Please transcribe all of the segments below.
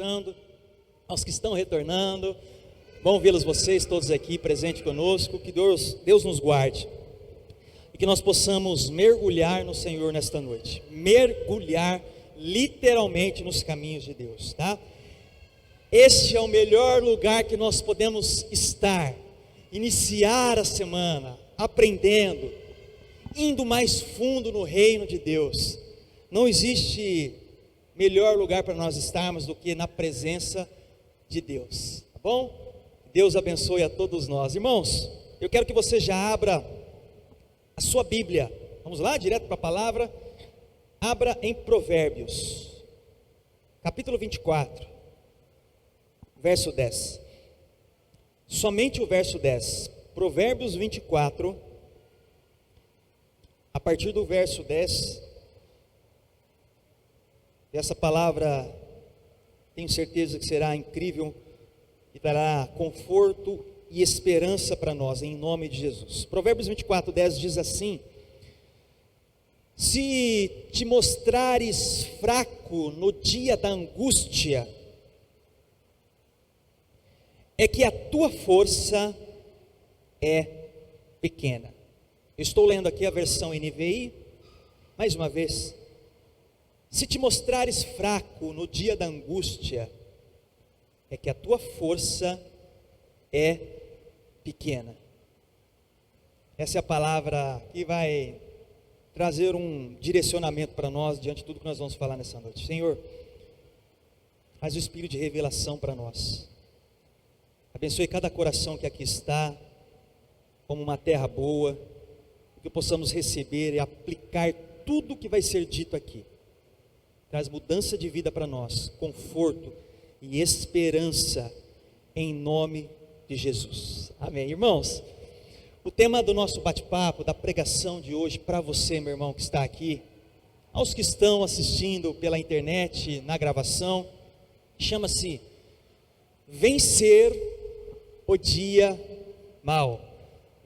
chegando, aos que estão retornando. Bom vê-los vocês todos aqui presentes conosco. Que Deus nos guarde e que nós possamos mergulhar no Senhor nesta noite, mergulhar literalmente nos caminhos de Deus, tá? Este é o melhor lugar que nós podemos estar, iniciar a semana aprendendo, indo mais fundo no reino de Deus. Não existe melhor lugar para nós estarmos do que na presença de Deus, tá bom? Deus abençoe a todos nós. Irmãos, eu quero que você já abra a sua Bíblia. Vamos lá, direto para a palavra. Abra em Provérbios, capítulo 24, verso 10. Somente o verso 10. Provérbios 24, a partir do verso 10. Essa palavra, tenho certeza que será incrível e dará conforto e esperança para nós, em nome de Jesus. Provérbios 24, 10 diz assim: se te mostrares fraco no dia da angústia, é que a tua força é pequena. Eu estou lendo aqui a versão NVI, mais uma vez. Se te mostrares fraco no dia da angústia, é que a tua força é pequena. Essa é a palavra que vai trazer um direcionamento para nós, diante de tudo que nós vamos falar nessa noite. Senhor, faz o espírito de revelação para nós. Abençoe cada coração que aqui está, como uma terra boa, que possamos receber e aplicar tudo que vai ser dito aqui. Traz mudança de vida para nós, conforto e esperança, em nome de Jesus. Amém. Irmãos, o tema do nosso bate-papo, da pregação de hoje, para você, meu irmão, que está aqui, aos que estão assistindo pela internet, na gravação, chama-se Vencer o Dia Mal.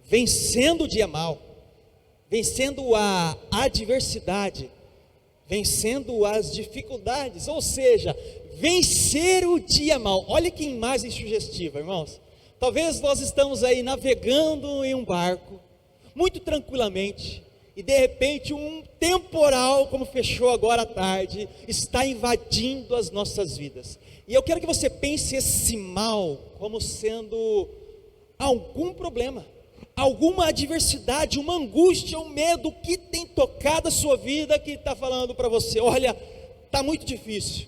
Vencendo o dia mal, vencendo a adversidade, vencendo as dificuldades, ou seja, vencer o dia mal. Olha que imagem sugestiva, irmãos. Talvez nós estamos aí navegando em um barco, muito tranquilamente, e de repente um temporal, como fechou agora à tarde, está invadindo as nossas vidas. E eu quero que você pense esse mal como sendo algum problema, alguma adversidade, uma angústia, um medo que tem tocado a sua vida, que está falando para você: olha, está muito difícil,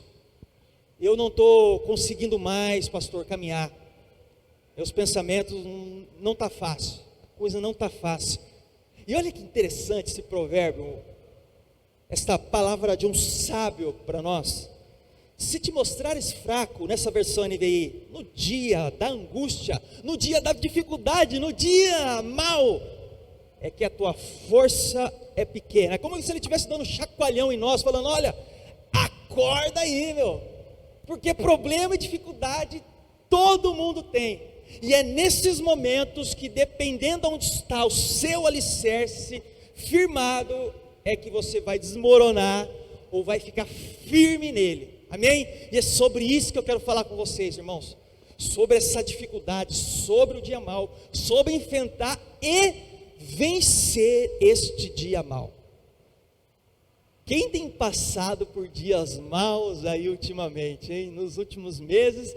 eu não estou conseguindo mais, pastor, caminhar, meus pensamentos não está fácil, a coisa não está fácil. E olha que interessante esse provérbio, esta palavra de um sábio para nós. Se te mostrares fraco, nessa versão NVI, no dia da angústia, no dia da dificuldade, no dia mau, é que a tua força é pequena. É como se ele estivesse dando um chacoalhão em nós, falando: olha, acorda aí, meu, porque problema e dificuldade todo mundo tem. E é nesses momentos que, dependendo de onde está o seu alicerce firmado, é que você vai desmoronar ou vai ficar firme nele. Amém? E é sobre isso que eu quero falar com vocês, irmãos. Sobre essa dificuldade, sobre o dia mau, sobre enfrentar e vencer este dia mau. Quem tem passado por dias maus aí ultimamente, hein? Nos últimos meses,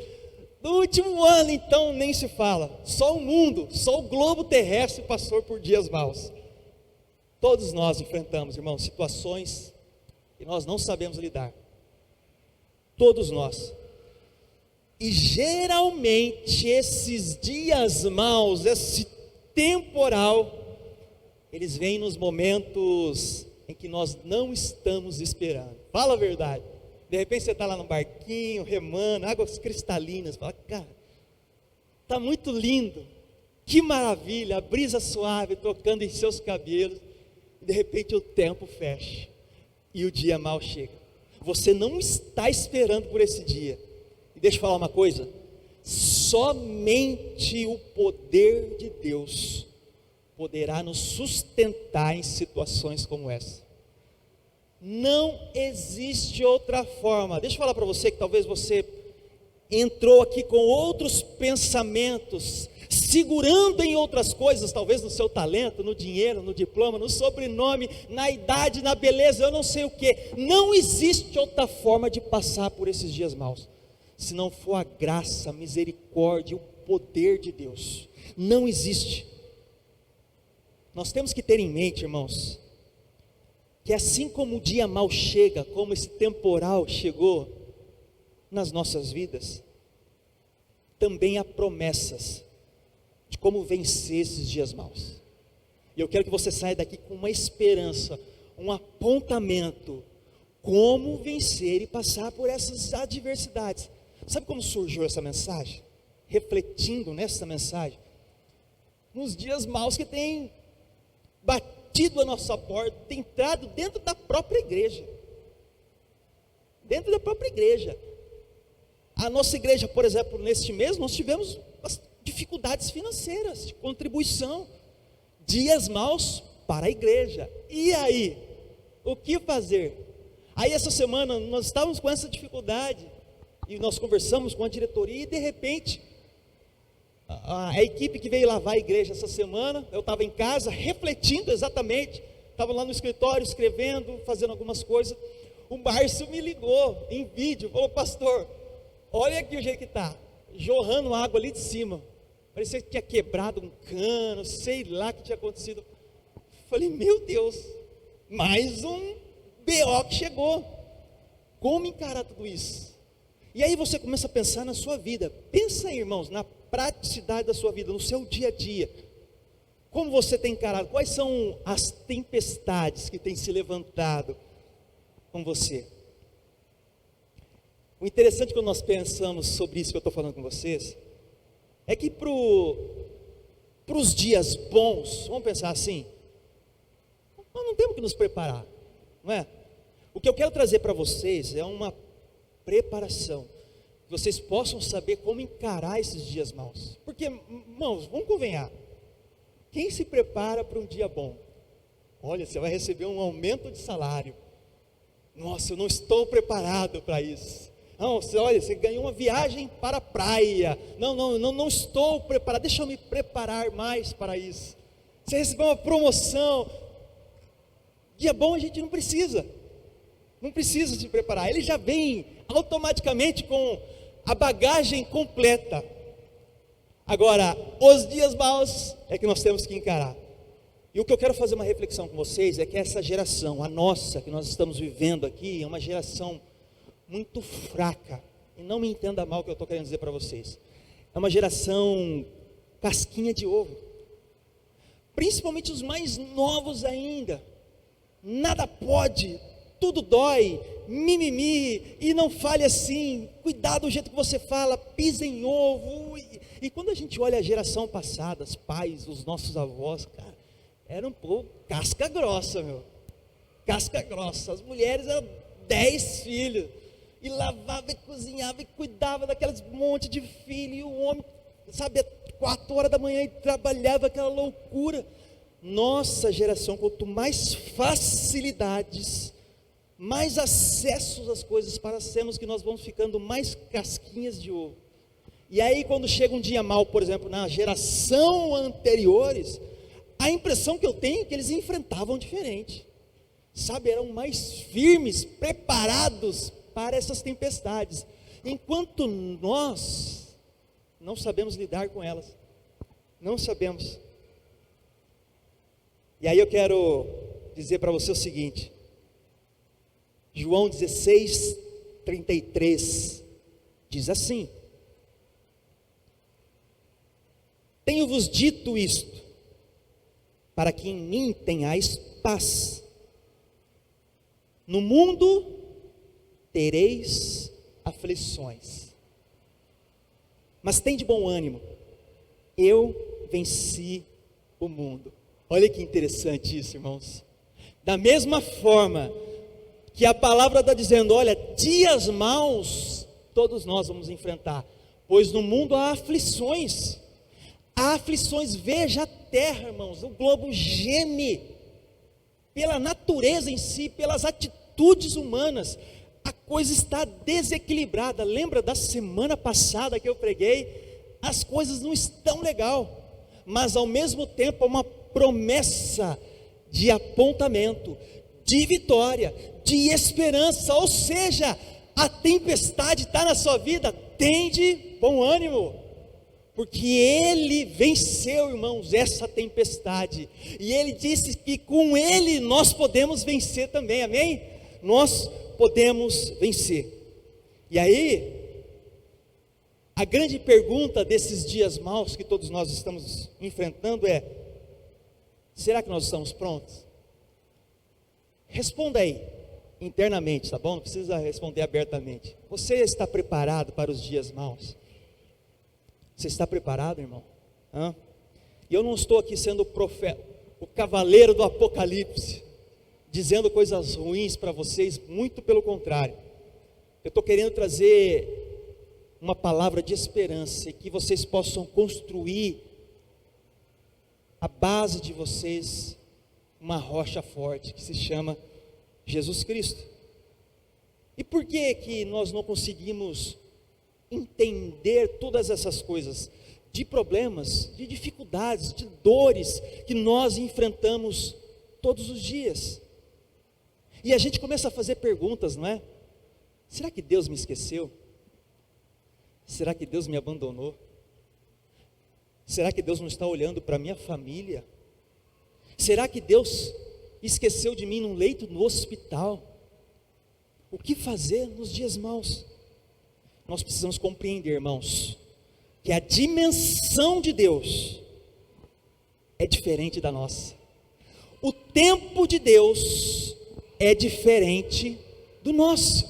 no último ano então nem se fala. Só o mundo, só o globo terrestre passou por dias maus. Todos nós enfrentamos, irmãos, situações que nós não sabemos lidar. Todos nós. E geralmente esses dias maus, esse temporal, eles vêm nos momentos em que nós não estamos esperando. Fala a verdade. De repente você está lá no barquinho, remando, águas cristalinas, fala: cara, está muito lindo, que maravilha, a brisa suave tocando em seus cabelos, e de repente o tempo fecha, e o dia mau chega. Você não está esperando por esse dia. E deixa eu falar uma coisa: somente o poder de Deus poderá nos sustentar em situações como essa. Não existe outra forma. Deixa eu falar para você que talvez você entrou aqui com outros pensamentos, segurando em outras coisas, talvez no seu talento, no dinheiro, no diploma, no sobrenome, na idade, na beleza, eu não sei o que, não existe outra forma de passar por esses dias maus, se não for a graça, a misericórdia, o poder de Deus. Não existe. Nós temos que ter em mente, irmãos, que assim como o dia mau chega, como esse temporal chegou nas nossas vidas, também há promessas de como vencer esses dias maus. E eu quero que você saia daqui com uma esperança, um apontamento, como vencer e passar por essas adversidades. Sabe como surgiu essa mensagem? Refletindo nessa mensagem, nos dias maus que tem batido a nossa porta, tem entrado dentro da própria igreja. Dentro da própria igreja. A nossa igreja, por exemplo, neste mês, nós tivemos dificuldades financeiras, de contribuição, dias maus para a igreja. E aí, o que fazer? Aí essa semana nós estávamos com essa dificuldade, e nós conversamos com a diretoria, e de repente, a equipe que veio lavar a igreja essa semana, eu estava em casa, refletindo exatamente, estava lá no escritório, escrevendo, fazendo algumas coisas, o Márcio me ligou em vídeo, falou: pastor, olha aqui o jeito que está, jorrando água ali de cima, parecia que tinha quebrado um cano, sei lá o que tinha acontecido. Falei: meu Deus, mais um BO que chegou, como encarar tudo isso? E aí você começa a pensar na sua vida, pensa aí, irmãos, na praticidade da sua vida, no seu dia a dia, como você tem encarado, quais são as tempestades que têm se levantado com você? O interessante quando nós pensamos sobre isso que eu estou falando com vocês, é que para os dias bons, vamos pensar assim, nós não temos que nos preparar, não é? O que eu quero trazer para vocês é uma preparação, que vocês possam saber como encarar esses dias maus, porque, irmãos, vamos convenhar, quem se prepara para um dia bom? Olha, você vai receber um aumento de salário, nossa, eu não estou preparado para isso. Não, olha, você ganhou uma viagem para a praia, não estou preparado, deixa eu me preparar mais para isso. Você recebeu uma promoção, dia bom a gente não precisa se preparar, ele já vem automaticamente com a bagagem completa. Agora, os dias maus é que nós temos que encarar. E o que eu quero fazer uma reflexão com vocês é que essa geração, a nossa, que nós estamos vivendo aqui, é uma geração muito fraca. E não me entenda mal o que eu estou querendo dizer para vocês. É uma geração casquinha de ovo. Principalmente os mais novos ainda. Nada pode, tudo dói, mimimi, e não fale assim, cuidado do jeito que você fala, pisa em ovo. E quando a gente olha a geração passada, os pais, os nossos avós, cara, era um pouco casca grossa, meu. Casca grossa. As mulheres eram 10 filhos. E lavava e cozinhava e cuidava daqueles monte de filhos. E o homem, sabe, 4 horas da manhã e trabalhava aquela loucura. Nossa geração, quanto mais facilidades, mais acessos às coisas parecemos que nós vamos ficando mais casquinhas de ovo. E aí quando chega um dia mau, por exemplo, na geração anteriores, a impressão que eu tenho é que eles enfrentavam diferente. Sabe, eram mais firmes, preparados para essas tempestades, enquanto nós não sabemos lidar com elas, não sabemos. E aí eu quero dizer para você o seguinte, João 16:33, diz assim: tenho-vos dito isto, para que em mim tenhais paz. No mundo tereis aflições, mas tem de bom ânimo, eu venci o mundo. Olha que interessante isso, irmãos. Da mesma forma que a palavra está dizendo, olha, dias maus todos nós vamos enfrentar, pois no mundo há aflições, veja a terra, irmãos, o globo geme, pela natureza em si, pelas atitudes humanas, a coisa está desequilibrada. Lembra da semana passada que eu preguei? As coisas não estão legal, mas ao mesmo tempo há uma promessa de apontamento, de vitória, de esperança. Ou seja, a tempestade está na sua vida, tende bom ânimo, porque Ele venceu, irmãos, essa tempestade, e Ele disse que com Ele nós podemos vencer também, amém? Nós podemos vencer. E aí, a grande pergunta desses dias maus que todos nós estamos enfrentando é: será que nós estamos prontos? Responda aí, internamente, tá bom? Não precisa responder abertamente. Você está preparado para os dias maus? Você está preparado, irmão? E eu não estou aqui sendo o profeta, o cavaleiro do Apocalipse, dizendo coisas ruins para vocês, muito pelo contrário. Eu estou querendo trazer uma palavra de esperança, e que vocês possam construir a base de vocês, uma rocha forte, que se chama Jesus Cristo. E por que nós não conseguimos entender todas essas coisas, de problemas, de dificuldades, de dores, que nós enfrentamos todos os dias? E a gente começa a fazer perguntas, não é? Será que Deus me esqueceu? Será que Deus me abandonou? Será que Deus não está olhando para a minha família? Será que Deus esqueceu de mim num leito no hospital? O que fazer nos dias maus? Nós precisamos compreender, irmãos, que a dimensão de Deus é diferente da nossa. O tempo de Deus é diferente do nosso.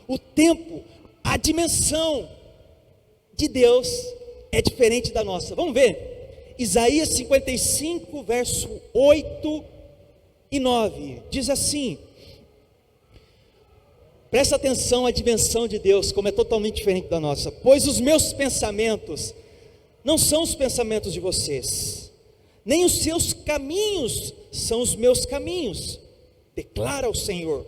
O tempo, a dimensão de Deus é diferente da nossa. Vamos ver, Isaías 55, verso 8 e 9, diz assim, presta atenção à dimensão de Deus, como é totalmente diferente da nossa. Pois os meus pensamentos não são os pensamentos de vocês, nem os seus caminhos são os meus caminhos, declara o Senhor.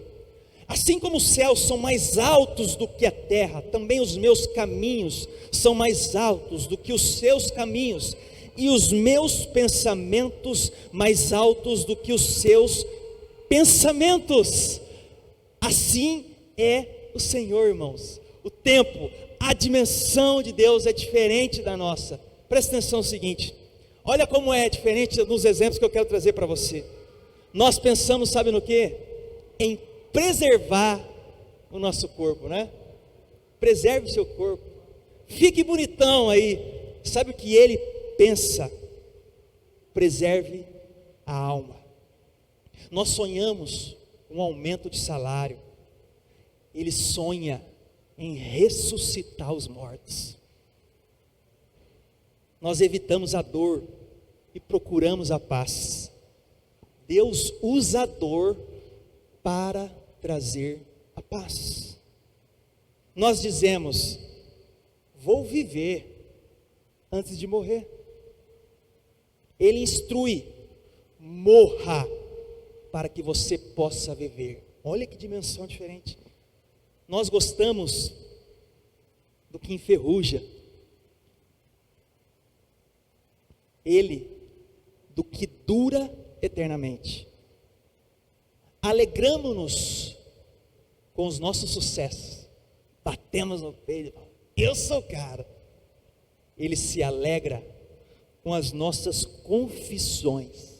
Assim como os céus são mais altos do que a terra, também os meus caminhos são mais altos do que os seus caminhos, e os meus pensamentos mais altos do que os seus pensamentos. Assim é o Senhor, irmãos. O tempo, a dimensão de Deus é diferente da nossa. Presta atenção no seguinte, olha como é diferente nos exemplos que eu quero trazer para você. Nós pensamos, sabe no que? Em preservar o nosso corpo, né? Preserve o seu corpo, fique bonitão aí. Sabe o que ele pensa? Preserve a alma. Nós sonhamos um aumento de salário, ele sonha em ressuscitar os mortos. Nós evitamos a dor e procuramos a paz. Deus usa a dor para trazer a paz. Nós dizemos: vou viver antes de morrer. Ele instrui: morra para que você possa viver. Olha que dimensão diferente. Nós gostamos do que enferruja, ele do que dura eternamente. Alegramo-nos com os nossos sucessos, batemos no peito, eu sou o cara. Ele se alegra com as nossas confissões.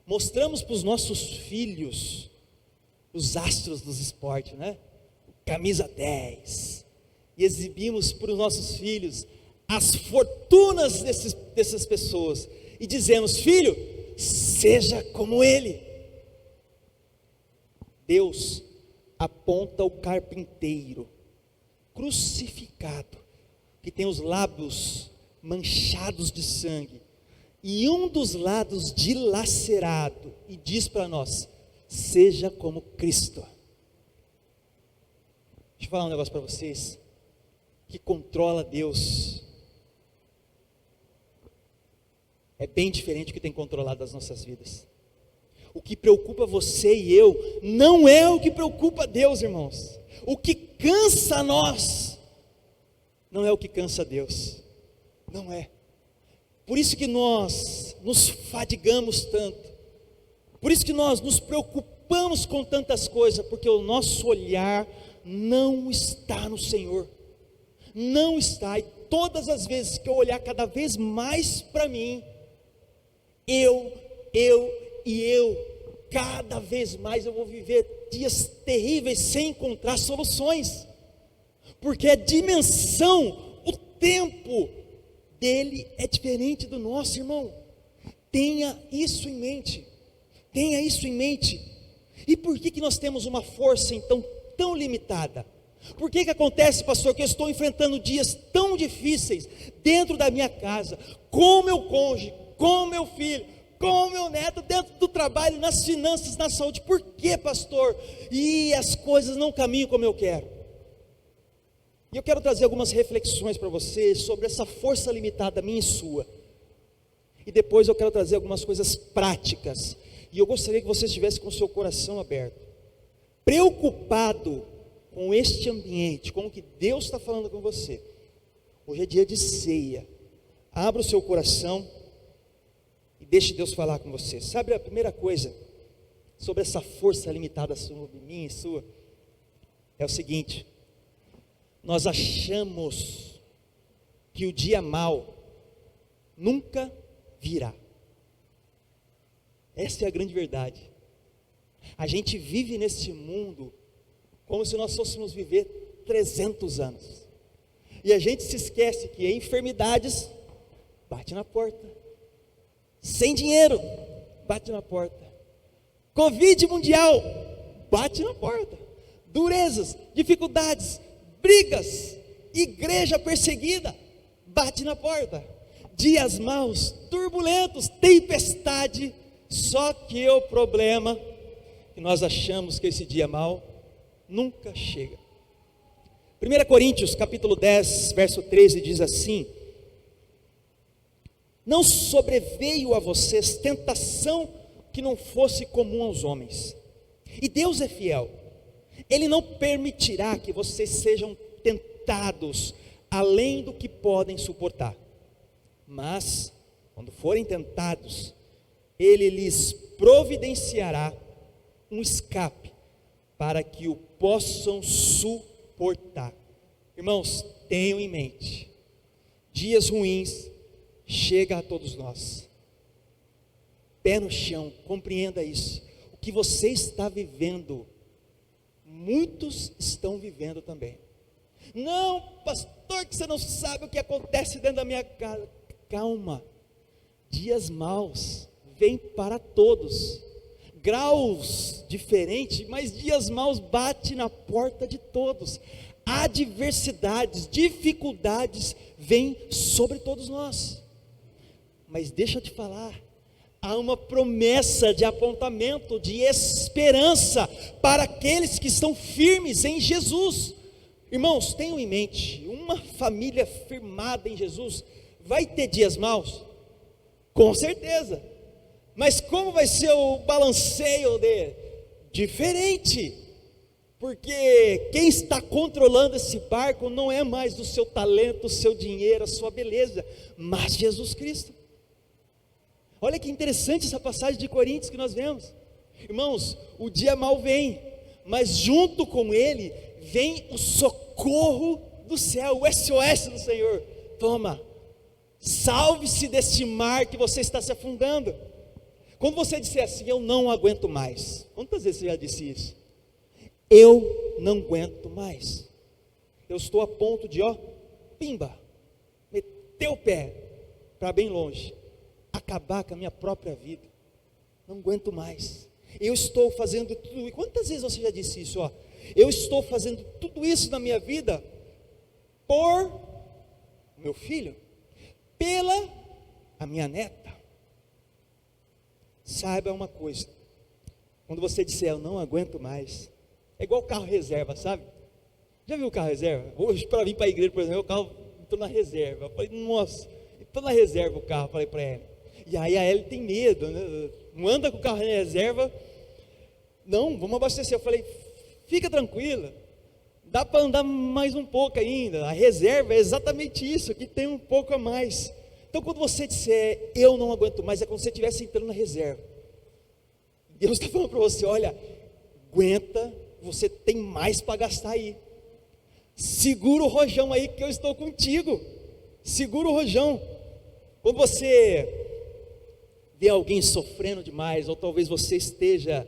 Mostramos para os nossos filhos os astros dos esportes, né? Camisa 10, e exibimos para os nossos filhos as fortunas dessas pessoas, e dizemos: filho, seja como ele. Deus aponta o carpinteiro crucificado, que tem os lábios manchados de sangue, e um dos lados dilacerado, e diz para nós: seja como Cristo. Deixa eu falar um negócio para vocês, que controla Deus é bem diferente do que tem controlado as nossas vidas. O que preocupa você e eu não é o que preocupa Deus, irmãos. O que cansa a nós não é o que cansa a Deus. Não é. Por isso que nós nos fadigamos tanto. Por isso que nós nos preocupamos com tantas coisas, porque o nosso olhar não está no Senhor. Não está. E todas as vezes que eu olhar cada vez mais para mim, cada vez mais eu vou viver dias terríveis sem encontrar soluções, porque a dimensão, o tempo dele é diferente do nosso, irmão. Tenha isso em mente, tenha isso em mente. E por que nós temos uma força então tão limitada? Por que acontece, pastor, que eu estou enfrentando dias tão difíceis dentro da minha casa, com o meu cônjuge, com o meu filho, com o meu neto, dentro do trabalho, nas finanças, na saúde? Por que, pastor? E as coisas não caminham como eu quero. E eu quero trazer algumas reflexões para você sobre essa força limitada minha e sua. E depois eu quero trazer algumas coisas práticas. E eu gostaria que você estivesse com o seu coração aberto, preocupado com este ambiente, com o que Deus está falando com você. Hoje é dia de ceia. Abra o seu coração e deixe Deus falar com você. Sabe a primeira coisa sobre essa força limitada sobre mim e sua? É o seguinte: nós achamos que o dia mau nunca virá. Essa é a grande verdade. A gente vive nesse mundo como se nós fôssemos viver 300 anos. E a gente se esquece que enfermidades bate na porta. Sem dinheiro, bate na porta. Covid mundial, bate na porta. Durezas, dificuldades, brigas, igreja perseguida, bate na porta. Dias maus, turbulentos, tempestade. Só que o problema é que nós achamos que esse dia mau nunca chega. 1 Coríntios capítulo 10, verso 13 diz assim: não sobreveio a vocês tentação que não fosse comum aos homens, e Deus é fiel, Ele não permitirá que vocês sejam tentados além do que podem suportar, mas quando forem tentados, Ele lhes providenciará um escape para que o possam suportar. Irmãos, tenham em mente, dias ruins chegam a todos nós. Pé no chão, compreenda isso. O que você está vivendo, muitos estão vivendo também. Não, pastor, que você não sabe o que acontece dentro da minha casa. Calma, dias maus vêm para todos, graus diferentes, mas dias maus batem na porta de todos. Adversidades, dificuldades vêm sobre todos nós. Mas deixa eu te falar, há uma promessa de apontamento, de esperança para aqueles que estão firmes em Jesus. Irmãos, tenham em mente, uma família firmada em Jesus vai ter dias maus? Com certeza. Mas como vai ser o balanceio dele? Diferente. Porque quem está controlando esse barco não é mais o seu talento, o seu dinheiro, a sua beleza, mas Jesus Cristo. Olha que interessante essa passagem de Coríntios que nós vemos. Irmãos, o dia mau vem, mas junto com ele vem o socorro do céu, o SOS do Senhor. Toma, salve-se deste mar que você está se afundando. Quando você disser assim, eu não aguento mais, quantas vezes você já disse isso? Eu não aguento mais, eu estou a ponto de, pimba, meter o pé para bem longe, acabar com a minha própria vida, não aguento mais, eu estou fazendo tudo, e quantas vezes você já disse isso, eu estou fazendo tudo isso na minha vida, por meu filho, pela a minha neta. Saiba uma coisa, quando você disser eu não aguento mais, é igual carro reserva, sabe? Já viu o carro reserva? Hoje para vir para a igreja, por exemplo, o carro entrou na reserva. Eu falei, nossa, entrou na reserva o carro, falei para ela. E aí a Ellie tem medo, né? não anda com o carro em reserva. Não, vamos abastecer. Eu falei, fica tranquila, dá para andar mais um pouco ainda, a reserva é exatamente isso, aqui tem um pouco a mais. Então quando você disser, eu não aguento mais, é como se você estivesse entrando na reserva. Deus está falando para você, olha, aguenta, você tem mais para gastar aí. Segura o rojão aí que eu estou contigo. Segura o rojão. Quando você vê alguém sofrendo demais, ou talvez você esteja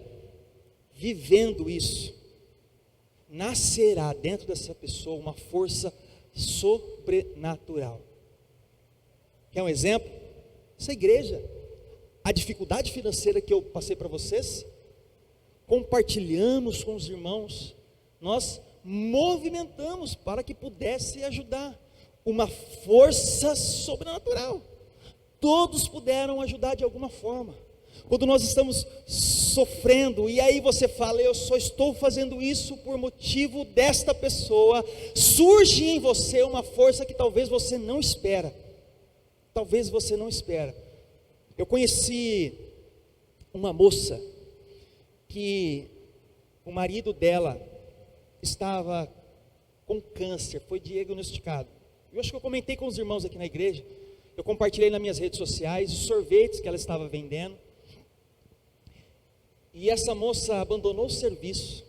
vivendo isso, nascerá dentro dessa pessoa uma força sobrenatural. Quer um exemplo? Essa igreja, a dificuldade financeira que eu passei para vocês, compartilhamos com os irmãos, nós movimentamos para que pudesse ajudar, uma força sobrenatural, todos puderam ajudar de alguma forma. Quando nós estamos sofrendo, e aí você fala, eu só estou fazendo isso por motivo desta pessoa, surge em você uma força que talvez você não espera, talvez você não espera. Eu conheci uma moça, que o marido dela estava com câncer, foi diagnosticado. Eu acho que eu comentei com os irmãos aqui na igreja, eu compartilhei nas minhas redes sociais os sorvetes que ela estava vendendo, e essa moça abandonou o serviço,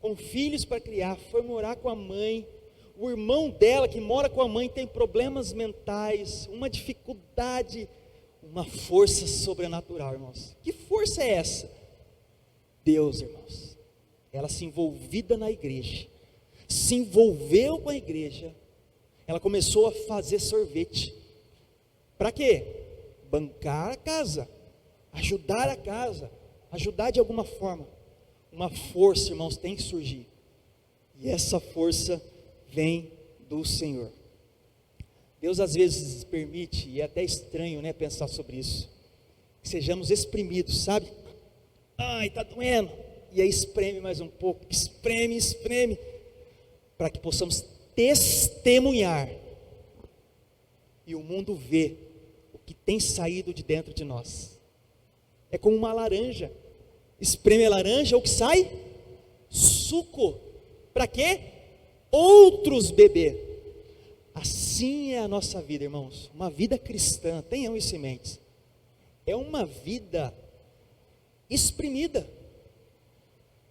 com filhos para criar, foi morar com a mãe. O irmão dela que mora com a mãe tem problemas mentais, uma dificuldade, uma força sobrenatural, irmãos. Que força é essa? Deus, irmãos. Ela se envolvida na igreja, se envolveu com a igreja, ela começou a fazer sorvete. Para quê? Bancar a casa, ajudar a casa, ajudar de alguma forma. Uma força, irmãos, tem que surgir, e essa força vem do Senhor. Deus às vezes permite, e é até estranho, né, pensar sobre isso, que sejamos espremidos, sabe? Ai, está doendo, e aí espreme mais um pouco, espreme, para que possamos testemunhar, e o mundo vê o que tem saído de dentro de nós. É como uma laranja, espreme a laranja, o que sai? Suco. Para quê? Outros beber. Assim é a nossa vida, irmãos. Uma vida cristã, tenham isso em mente, é uma vida exprimida.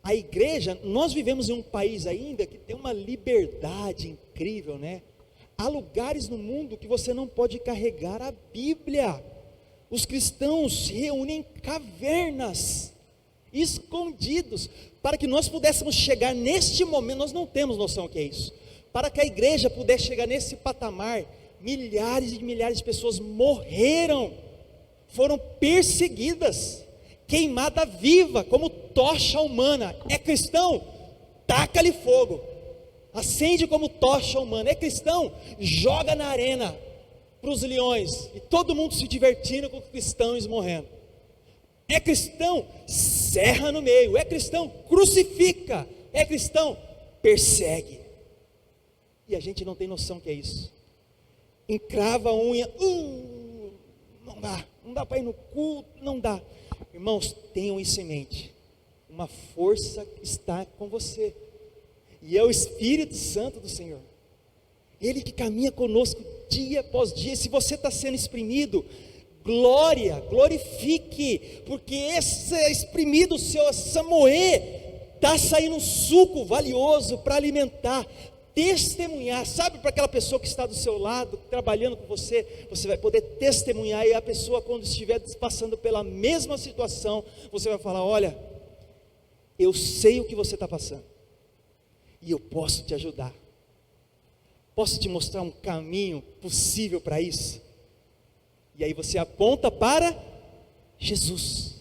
A igreja, nós vivemos em um país ainda que tem uma liberdade incrível, né? Há lugares no mundo que você não pode carregar a Bíblia. Os cristãos se reúnem em cavernas, escondidos, para que nós pudéssemos chegar neste momento. Nós não temos noção do que é isso. Para que a igreja pudesse chegar nesse patamar, milhares e milhares de pessoas morreram, foram perseguidas, queimada viva, como tocha humana. É cristão? Taca-lhe fogo, acende como tocha humana. É cristão? Joga na arena, para os leões, e todo mundo se divertindo com os cristãos morrendo. É cristão? Serra no meio. É cristão? Crucifica. É cristão? Persegue. E a gente não tem noção que é isso. Encrava a unha, não dá para ir no culto, não dá. Irmãos, tenham isso em mente, uma força está com você, e é o Espírito Santo do Senhor, Ele que caminha conosco dia após dia. Se você está sendo exprimido, glorifique, porque esse exprimido seu, essa moer, está saindo um suco valioso para alimentar, testemunhar, sabe, para aquela pessoa que está do seu lado, trabalhando com você, você vai poder testemunhar, e a pessoa, quando estiver passando pela mesma situação, você vai falar, olha, eu sei o que você está passando, e eu posso te ajudar, posso te mostrar um caminho possível para isso. E aí você aponta para Jesus,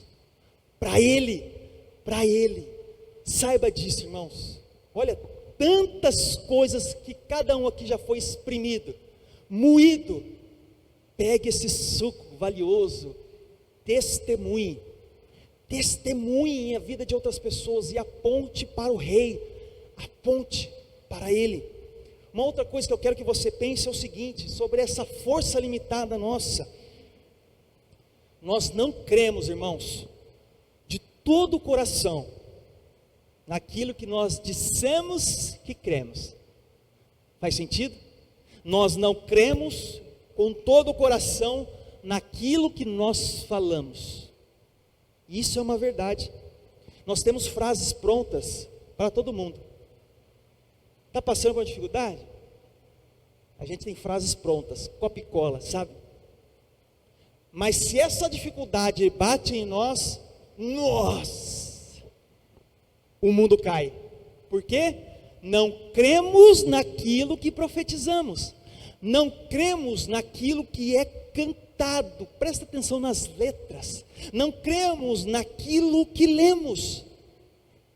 para Ele, saiba disso, irmãos. Olha, tantas coisas que cada um aqui já foi exprimido, moído. Pegue esse suco valioso, testemunhe a vida de outras pessoas, e aponte para o Rei, aponte para Ele. Uma outra coisa que eu quero que você pense é o seguinte, sobre essa força limitada nossa. nós não cremos, irmãos, de todo o coração, naquilo que nós dissemos que cremos. Faz sentido? Nós não cremos com todo o coração naquilo que nós falamos. Isso é uma verdade. Nós temos frases prontas para todo mundo. Está passando por uma dificuldade? A gente tem frases prontas, copia e cola, sabe? Mas se essa dificuldade bate em nós, nossa, o mundo cai. Por quê? Não cremos naquilo que profetizamos, não cremos naquilo que é cantado, presta atenção nas letras, não cremos naquilo que lemos.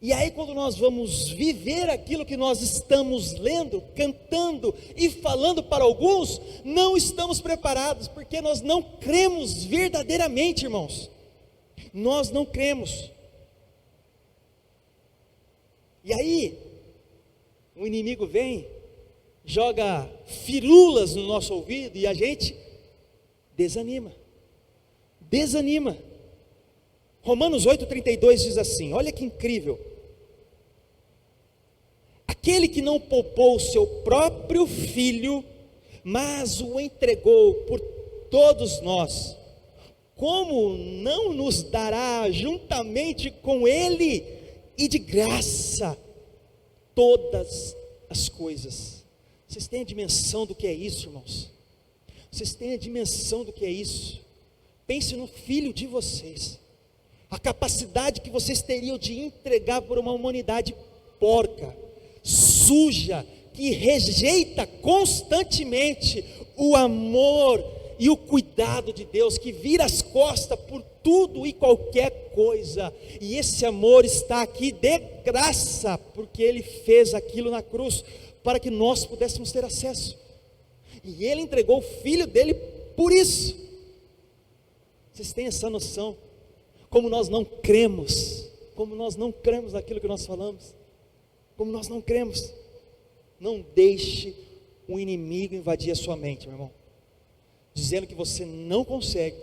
E aí, quando nós vamos viver aquilo que nós estamos lendo, cantando e falando para alguns, não estamos preparados, porque nós não cremos verdadeiramente, irmãos. Nós não cremos. E aí, o inimigo vem, joga firulas no nosso ouvido e a gente desanima. Romanos 8,32 diz assim, olha que incrível. Aquele que não poupou o seu próprio filho, mas o entregou por todos nós, como não nos dará juntamente com ele e de graça todas as coisas? Vocês têm a dimensão do que é isso, irmãos? Vocês têm a dimensão do que é isso? Pense no filho de vocês, a capacidade que vocês teriam de entregar por uma humanidade porca, suja, que rejeita constantemente o amor e o cuidado de Deus, que vira as costas por tudo e qualquer coisa, e esse amor está aqui de graça, porque Ele fez aquilo na cruz, para que nós pudéssemos ter acesso, e Ele entregou o Filho dEle por isso. Vocês têm essa noção? Como nós não cremos naquilo que nós falamos, como nós não cremos. Não deixe o inimigo invadir a sua mente, meu irmão, dizendo que você não consegue,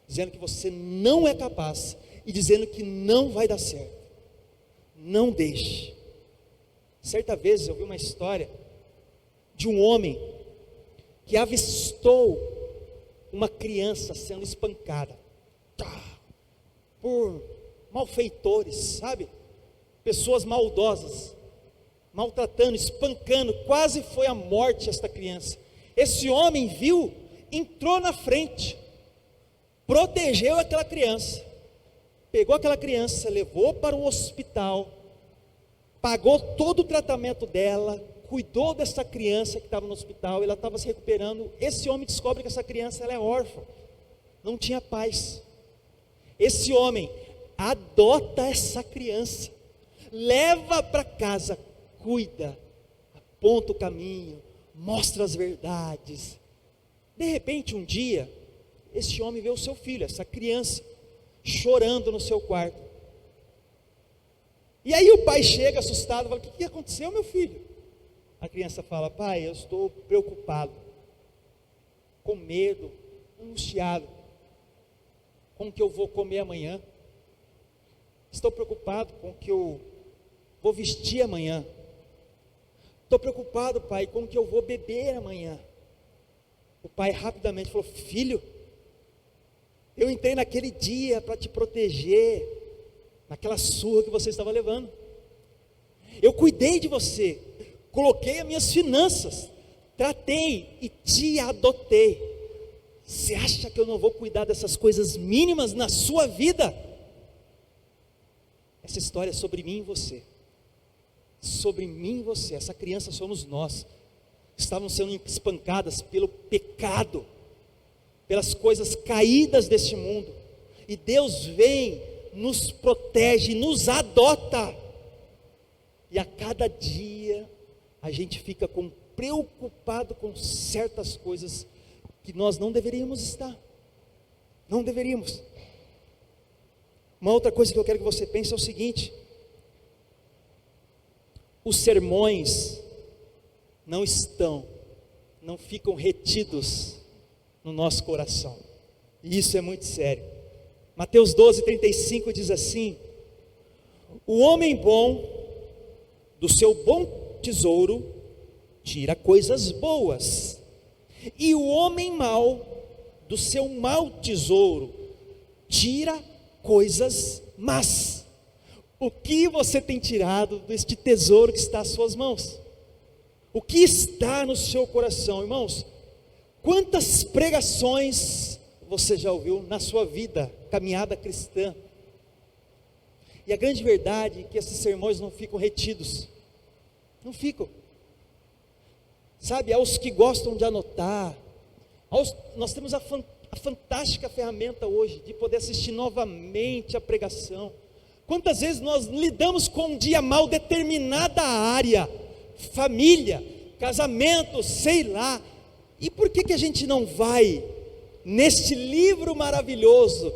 dizendo que você não é capaz, e dizendo que não vai dar certo. Não deixe. Certa vez eu vi uma história de um homem que avistou uma criança sendo espancada por malfeitores, sabe? Pessoas maldosas, maltratando, espancando, quase foi à morte esta criança. Esse homem viu, entrou na frente, protegeu aquela criança, pegou aquela criança, levou para o hospital, pagou todo o tratamento dela, cuidou dessa criança que estava no hospital, ela estava se recuperando. Esse homem descobre que essa criança ela é órfã, não tinha pais. Esse homem adota essa criança, leva para casa, cuida, aponta o caminho, mostra as verdades. De repente, um dia, esse homem vê o seu filho, essa criança, chorando no seu quarto. E aí o pai chega assustado, fala: o que aconteceu, meu filho? A criança fala: pai, eu estou preocupado, com medo, angustiado, com o que eu vou comer amanhã. Estou preocupado com o que eu vou vestir amanhã. Estou preocupado, pai, com o que eu vou beber amanhã. O pai rapidamente falou: filho, eu entrei naquele dia para te proteger, naquela surra que você estava levando. Eu cuidei de você, coloquei as minhas finanças, tratei e te adotei. Você acha que eu não vou cuidar dessas coisas mínimas na sua vida? Essa história é sobre mim e você. Sobre mim e você. Essa criança somos nós. Estávamos sendo espancadas pelo pecado, pelas coisas caídas deste mundo, e Deus vem, nos protege, nos adota, e a cada dia a gente fica preocupado com certas coisas que nós não deveríamos estar. Não deveríamos. Uma outra coisa que eu quero que você pense é o seguinte: os sermões não ficam retidos no nosso coração. E isso é muito sério. Mateus 12:35 diz assim: o homem bom, do seu bom tesouro, tira coisas boas, e o homem mau, do seu mau tesouro, tira coisas más. O que você tem tirado deste tesouro que está às suas mãos? O que está no seu coração, irmãos? Quantas pregações você já ouviu na sua vida, caminhada cristã? E a grande verdade é que esses sermões não ficam retidos, não ficam. Sabe, aos que gostam de anotar, nós temos a fantástica ferramenta hoje de poder assistir novamente a pregação. Quantas vezes nós lidamos com um dia mal determinada área, família, casamento, sei lá, e por que a gente não vai neste livro maravilhoso,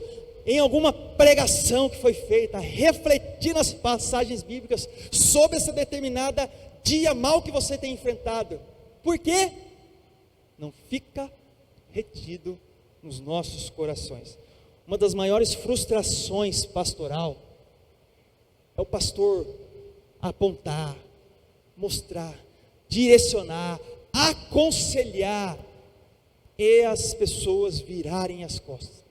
em alguma pregação que foi feita, refletir nas passagens bíblicas sobre essa determinada dia mal que você tem enfrentado? Por quê? Não fica retido nos nossos corações. Uma das maiores frustrações pastoral é o pastor apontar, mostrar, direcionar, aconselhar, e as pessoas virarem as costas,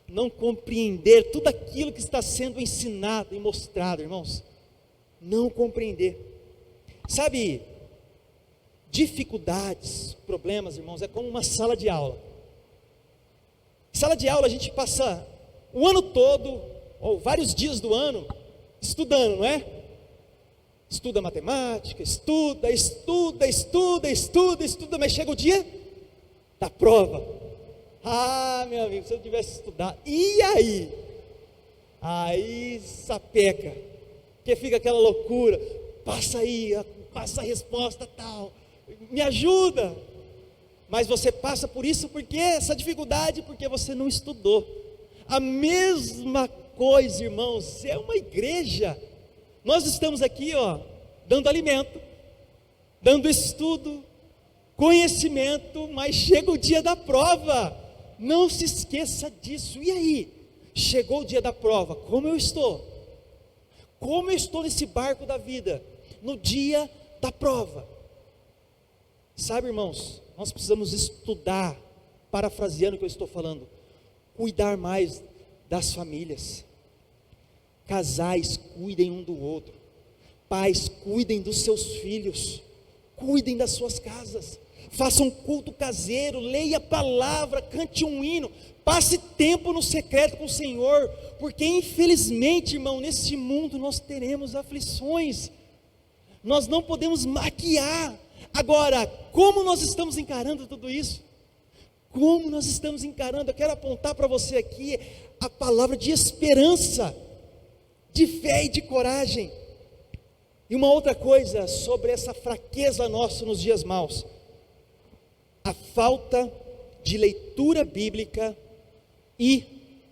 não compreender tudo aquilo que está sendo ensinado e mostrado, irmãos, não compreender. Sabe, dificuldades, problemas, irmãos, é como uma sala de aula. Sala de aula a gente passa o ano todo, ou vários dias do ano, estudando, não é? Estuda matemática, estuda, mas chega o dia da prova. Ah, meu amigo, se eu tivesse estudado, e aí? Aí sapeca, porque fica aquela loucura, passa aí, passa a resposta tal, me ajuda, mas você passa por isso, porque essa dificuldade, porque você não estudou. A mesma coisa, irmãos, é uma igreja. Nós estamos aqui, dando alimento, dando estudo, conhecimento, mas chega o dia da prova. Não se esqueça disso. E aí? Chegou o dia da prova. Como eu estou? Como eu estou nesse barco da vida? No dia da prova. Sabe, irmãos, nós precisamos estudar, parafraseando o que eu estou falando, cuidar mais das famílias. Casais, cuidem um do outro. Pais, cuidem dos seus filhos. Cuidem das suas casas. Faça um culto caseiro, leia a palavra, cante um hino, passe tempo no secreto com o Senhor, porque infelizmente, irmão, nesse mundo nós teremos aflições, nós não podemos maquiar. Agora, como nós estamos encarando tudo isso? Como nós estamos encarando? Eu quero apontar para você aqui a palavra de esperança, de fé e de coragem. E uma outra coisa sobre essa fraqueza nossa nos dias maus: a falta de leitura bíblica e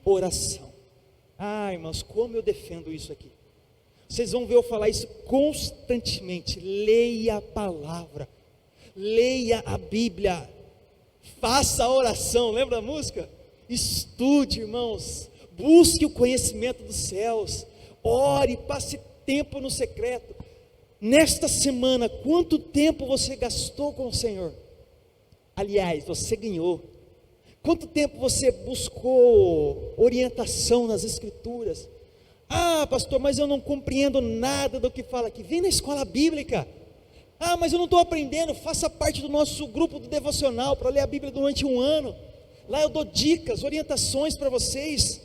oração. Ah, irmãos, como eu defendo isso aqui. Vocês vão ver eu falar isso constantemente. Leia a palavra, leia a Bíblia, faça a oração. Lembra da música? Estude, irmãos, busque o conhecimento dos céus, ore, passe tempo no secreto. Nesta semana, quanto tempo você gastou com o Senhor? Aliás, você ganhou. Quanto tempo você buscou orientação nas Escrituras? Ah, pastor, mas eu não compreendo nada do que fala aqui. Vem na escola bíblica. Ah, mas eu não estou aprendendo. Faça parte do nosso grupo do devocional para ler a Bíblia durante um ano. Lá eu dou dicas, orientações para vocês.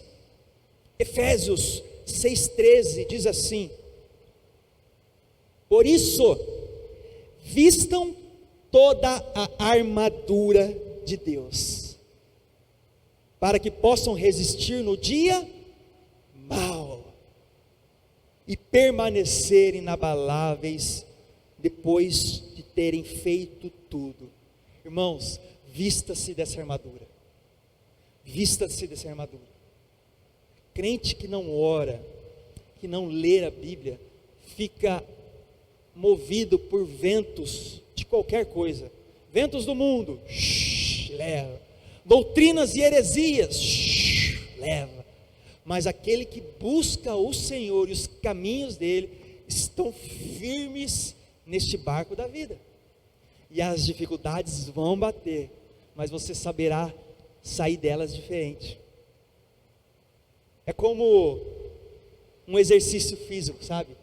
Efésios 6,13 diz assim: por isso, vistam toda a armadura de Deus, para que possam resistir no dia mau e permanecer inabaláveis depois de terem feito tudo. Irmãos, vista-se dessa armadura. Vista-se dessa armadura. Crente que não ora, que não lê a Bíblia, fica movido por ventos de qualquer coisa, ventos do mundo, leva. doutrinas e heresias, leva. Mas aquele que busca o Senhor e os caminhos dele, estão firmes neste barco da vida. E as dificuldades vão bater, mas você saberá sair delas diferente. É como um exercício físico, sabe?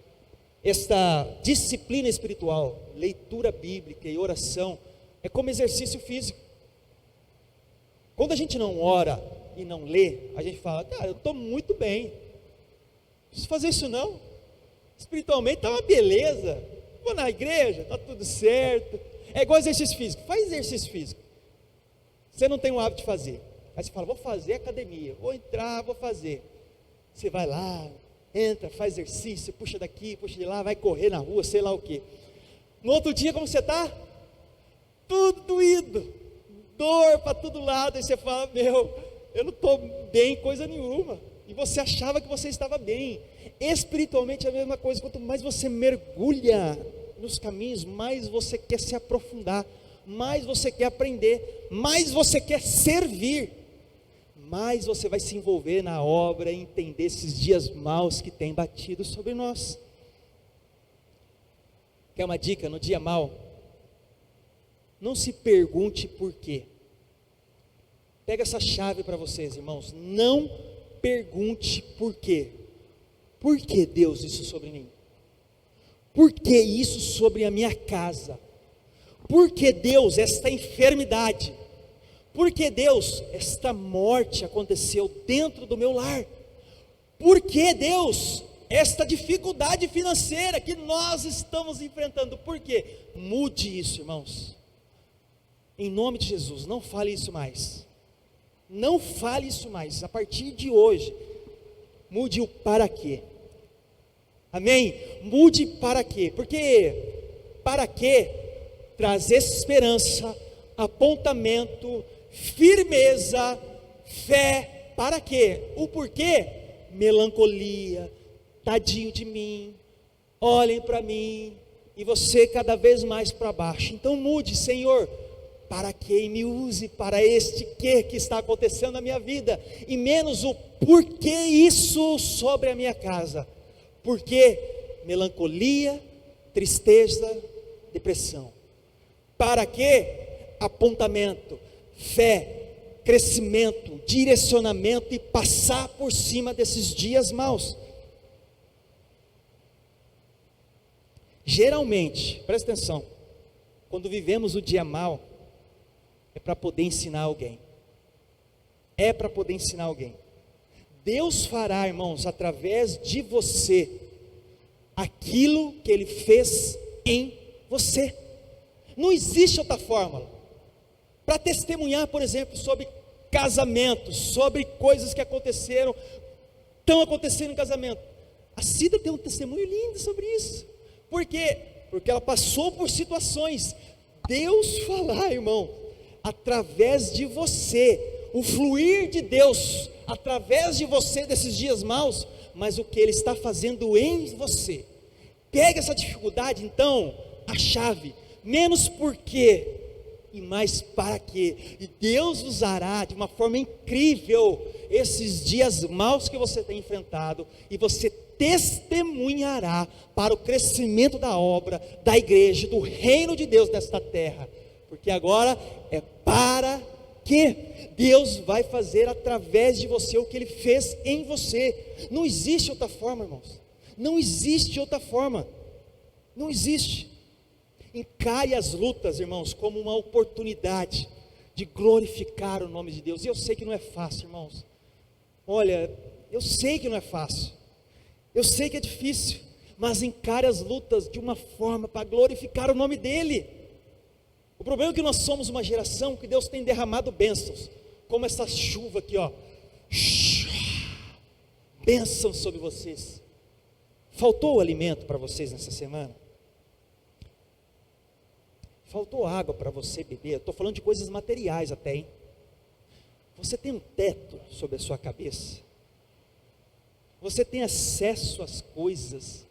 Esta disciplina espiritual, leitura bíblica e oração, é como exercício físico. Quando a gente não ora e não lê, a gente fala, cara, eu estou muito bem, não preciso fazer isso não, espiritualmente está uma beleza, vou na igreja, está tudo certo. É igual exercício físico, faz exercício físico, você não tem o hábito de fazer, aí você fala, vou fazer academia, vou entrar, vou fazer, você vai lá, entra, faz exercício, puxa daqui, puxa de lá, vai correr na rua, sei lá o que. No outro dia como você está? Tudo doído, dor para todo lado, aí você fala, eu não estou bem coisa nenhuma, e você achava que você estava bem. Espiritualmente é a mesma coisa, quanto mais você mergulha nos caminhos, mais você quer se aprofundar, mais você quer aprender, mais você quer servir, mais você vai se envolver na obra e entender esses dias maus que têm batido sobre nós. Quer uma dica? No dia mau, não se pergunte por quê. Pega essa chave para vocês, irmãos. Não pergunte por quê. Por que Deus isso sobre mim? Por que isso sobre a minha casa? Por que Deus esta enfermidade? Por que Deus esta morte aconteceu dentro do meu lar? Por que Deus esta dificuldade financeira que nós estamos enfrentando? Por quê? Mude isso, irmãos. Em nome de Jesus, não fale isso mais. Não fale isso mais. A partir de hoje, mude o para quê. Amém? Mude para quê? Porque para quê traz esperança, apontamento, firmeza, fé. Para quê? O porquê? Melancolia, tadinho de mim, olhem para mim, e você cada vez mais para baixo. Então mude, Senhor, para que me use para este que está acontecendo na minha vida, e menos o porquê isso sobre a minha casa. Porque melancolia, tristeza, depressão. Para que apontamento, fé, crescimento, direcionamento e passar por cima desses dias maus. Geralmente, presta atenção, quando vivemos o dia mau, é para poder ensinar alguém. É para poder ensinar alguém. Deus fará, irmãos, através de você, aquilo que Ele fez em você. Não existe outra fórmula. Para testemunhar, por exemplo, sobre casamentos, sobre coisas que aconteceram, estão acontecendo em casamento. A Cida tem um testemunho lindo sobre isso. Por quê? Porque ela passou por situações. Deus falar, irmão, através de você, o fluir de Deus, através de você desses dias maus, mas o que Ele está fazendo em você. Pega essa dificuldade, então, a chave, menos porquê e mais para quê, e Deus usará de uma forma incrível esses dias maus que você tem enfrentado, e você testemunhará para o crescimento da obra, da igreja, do reino de Deus nesta terra, porque agora é para que Deus vai fazer através de você o que Ele fez em você. Não existe outra forma, irmãos, não existe outra forma, não existe. Encare as lutas, irmãos, como uma oportunidade de glorificar o nome de Deus. E eu sei que não é fácil, irmãos. Olha, eu sei que não é fácil, eu sei que é difícil, mas encare as lutas de uma forma para glorificar o nome dEle. O problema é que nós somos uma geração que Deus tem derramado bênçãos, como essa chuva aqui, ó, bênçãos sobre vocês. Faltou o alimento para vocês nessa semana? Faltou água para você beber? Estou falando de coisas materiais até, hein? Você tem um teto sobre a sua cabeça? Você tem acesso às coisas?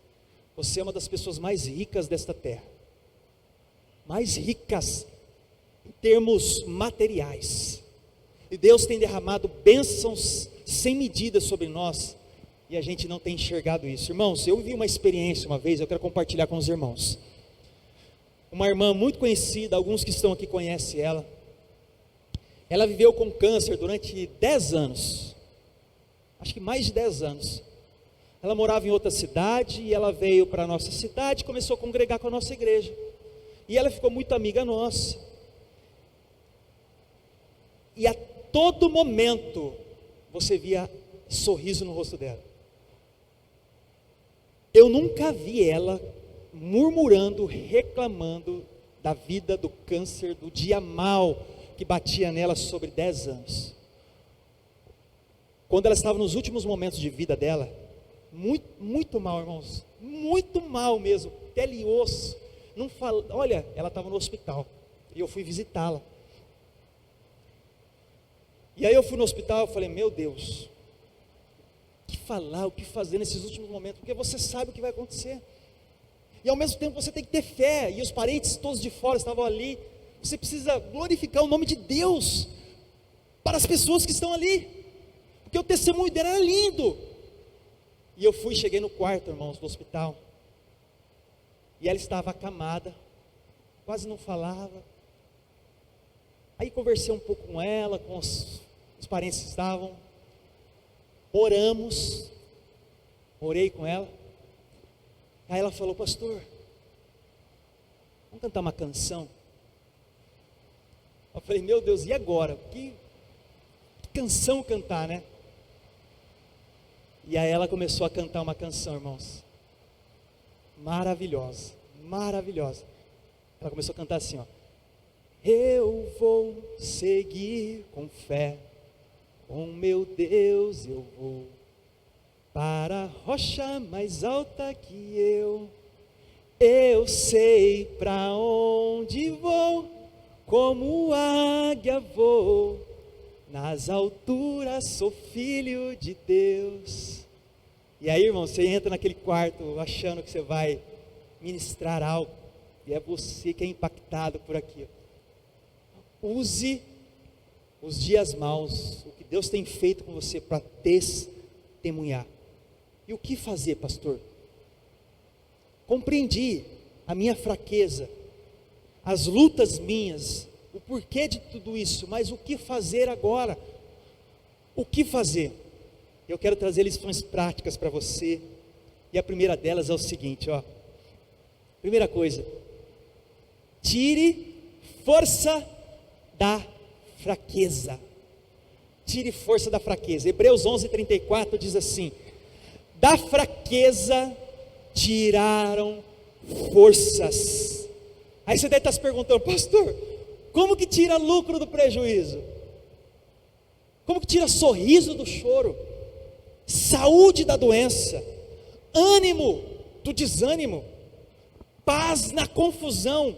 Você é uma das pessoas mais ricas desta terra, mais ricas em termos materiais, E Deus tem derramado bênçãos sem medida sobre nós, e a gente não tem enxergado isso. Irmãos, eu vi uma experiência uma vez, eu quero compartilhar com os irmãos. Uma irmã muito conhecida, alguns que estão aqui conhecem ela. Ela viveu com câncer durante 10 anos, acho que mais de 10 anos. Ela morava em outra cidade, e ela veio para a nossa cidade, começou a congregar com a nossa igreja, e ela ficou muito amiga nossa, e a todo momento, você via sorriso no rosto dela. Eu nunca vi ela murmurando, reclamando da vida, do câncer, do dia mal que batia nela sobre 10 anos. Quando ela estava nos últimos momentos de vida dela, muito mal, irmãos, muito mal mesmo, pele e osso, não fala, olha, ela estava no hospital, e eu fui visitá-la. E aí eu fui no hospital, eu falei, meu Deus, o que falar, o que fazer nesses últimos momentos, porque você sabe o que vai acontecer, e ao mesmo tempo você tem que ter fé, e os parentes todos de fora estavam ali, você precisa glorificar o nome de Deus, para as pessoas que estão ali, porque o testemunho dela era lindo. E eu cheguei no quarto, irmãos, do hospital, e ela estava acamada, quase não falava. Aí conversei um pouco com ela, com os parentes que estavam, orei com ela. Aí ela falou, pastor, vamos cantar uma canção? Eu falei, meu Deus, e agora? Que canção cantar, né? E aí ela começou a cantar uma canção, irmãos, maravilhosa, maravilhosa. Ela começou a cantar assim, ó: eu vou seguir com fé, com meu Deus eu vou, para a rocha mais alta que eu sei para onde vou, como águia vou, nas alturas sou filho de Deus. E aí, irmão, você entra naquele quarto achando que você vai ministrar algo, e é você que é impactado por aquilo. Use os dias maus, o que Deus tem feito com você, para testemunhar. E o que fazer, pastor? Compreendi a minha fraqueza, as lutas minhas, o porquê de tudo isso, mas o que fazer agora? O que fazer? Eu quero trazer lições práticas para você, e a primeira delas é o seguinte, ó. Primeira coisa, tire força da fraqueza. Tire força da fraqueza. Hebreus 11:34 diz assim: da fraqueza tiraram forças. Aí você deve estar se perguntando, pastor, como que tira lucro do prejuízo? Como que tira sorriso do choro? Saúde da doença? Ânimo do desânimo? Paz na confusão?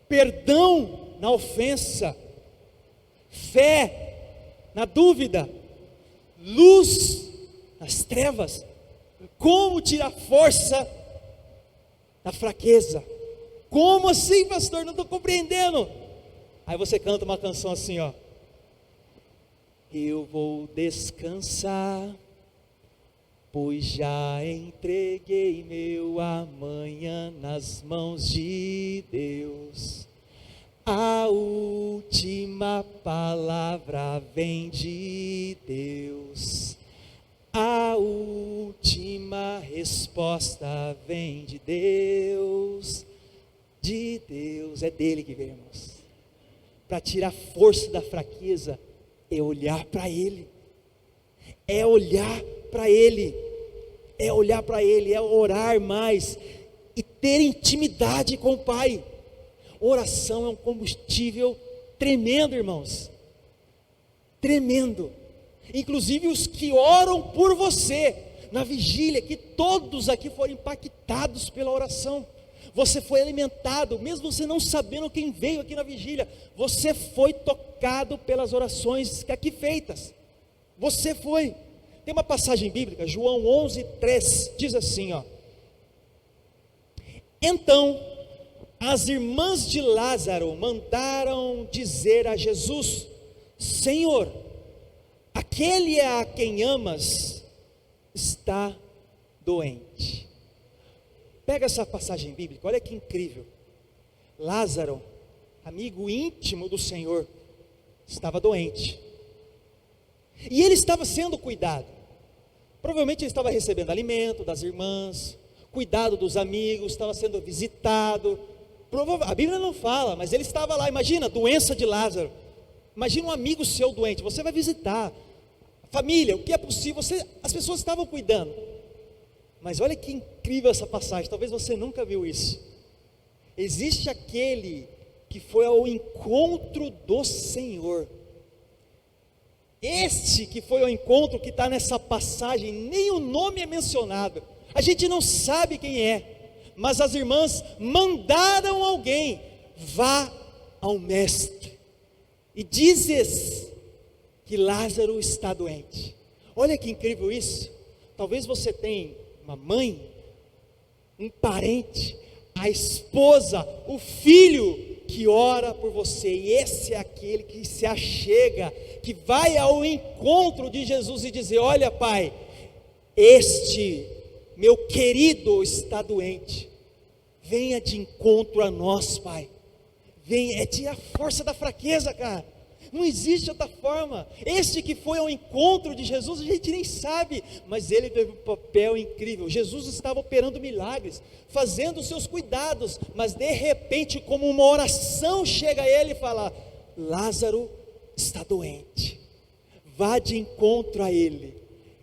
Perdão na ofensa? Fé na dúvida? Luz nas trevas? Como tirar força da fraqueza? Como assim, pastor? Não estou compreendendo. Aí você canta uma canção assim, ó: eu vou descansar, pois já entreguei meu amanhã nas mãos de Deus. A última palavra vem de Deus. A última resposta vem de Deus. De Deus, é dele que vem, irmãos. Para tirar força da fraqueza, é olhar para Ele. É olhar para Ele. É olhar para Ele, é orar mais e ter intimidade com o Pai. Oração é um combustível tremendo, irmãos. Tremendo. Inclusive os que oram por você na vigília, que todos aqui foram impactados pela oração. Você foi alimentado, mesmo você não sabendo quem veio aqui na vigília, você foi tocado pelas orações aqui feitas. Você foi. Tem uma passagem bíblica, João 11:3, diz assim, ó: então as irmãs de Lázaro mandaram dizer a Jesus: Senhor, aquele a quem amas está doente. Pega essa passagem bíblica, olha que incrível. Lázaro, amigo íntimo do Senhor, estava doente. E ele estava sendo cuidado. Provavelmente ele estava recebendo alimento das irmãs, cuidado dos amigos, estava sendo visitado. A Bíblia não fala, mas ele estava lá. Imagina, doença de Lázaro. Imagina um amigo seu doente, você vai visitar. Família, o que é possível, as pessoas estavam cuidando. Mas olha que incrível essa passagem, talvez você nunca viu isso. Existe aquele que foi ao encontro do Senhor. Este que foi ao encontro, que está nessa passagem, nem o nome é mencionado. A gente não sabe quem é. Mas as irmãs mandaram alguém, vá ao mestre, e dizes que Lázaro está doente. Olha que incrível isso. Talvez você tenha uma mãe, um parente, a esposa, o filho que ora por você, e esse é aquele que se achega, que vai ao encontro de Jesus e dizer: olha, pai, este meu querido está doente, venha de encontro a nós, pai. Venha, é a força da fraqueza, cara. Não existe outra forma. Este que foi ao encontro de Jesus, a gente nem sabe, mas ele teve um papel incrível. Jesus estava operando milagres, fazendo os seus cuidados, mas de repente, como uma oração chega a ele e fala: Lázaro está doente, vá de encontro a ele.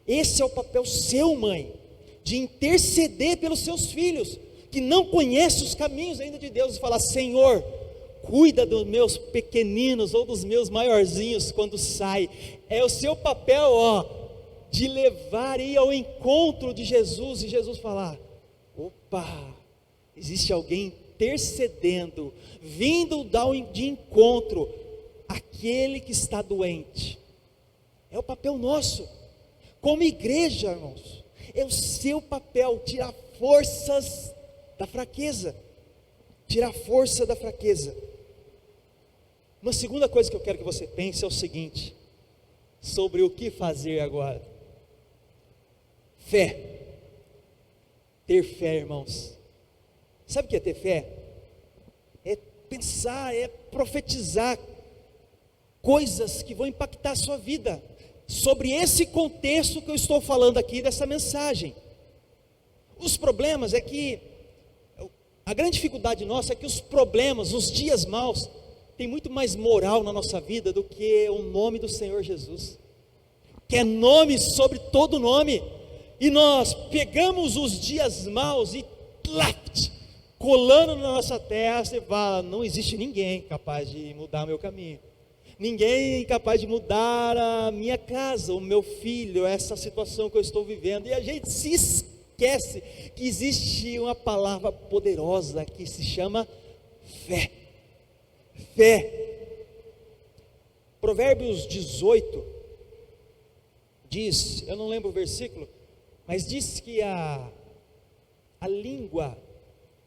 Esse é o papel seu, mãe, de interceder pelos seus filhos, que não conhecem os caminhos ainda de Deus, e falar: Senhor, cuida dos meus pequeninos ou dos meus maiorzinhos quando sai. É o seu papel, de levar e ir ao encontro de Jesus, e Jesus falar: opa, existe alguém intercedendo, vindo de encontro àquele que está doente. É o papel nosso, como igreja, irmãos. É o seu papel, tirar forças da fraqueza. Tirar força da fraqueza. Uma segunda coisa que eu quero que você pense é o seguinte, sobre o que fazer agora. Fé. Ter fé, irmãos. Sabe o que é ter fé? É pensar, é profetizar coisas que vão impactar a sua vida, sobre esse contexto que eu estou falando aqui dessa mensagem. Os problemas é que, a grande dificuldade nossa é que os problemas, os dias maus, tem muito mais moral na nossa vida do que o nome do Senhor Jesus, que é nome sobre todo nome. E nós pegamos os dias maus e colando na nossa testa e fala: não existe ninguém capaz de mudar o meu caminho, ninguém capaz de mudar a minha casa, o meu filho, essa situação que eu estou vivendo. E a gente se esquece que existe uma palavra poderosa que se chama fé. Fé. Provérbios 18 diz, eu não lembro o versículo, mas diz que a língua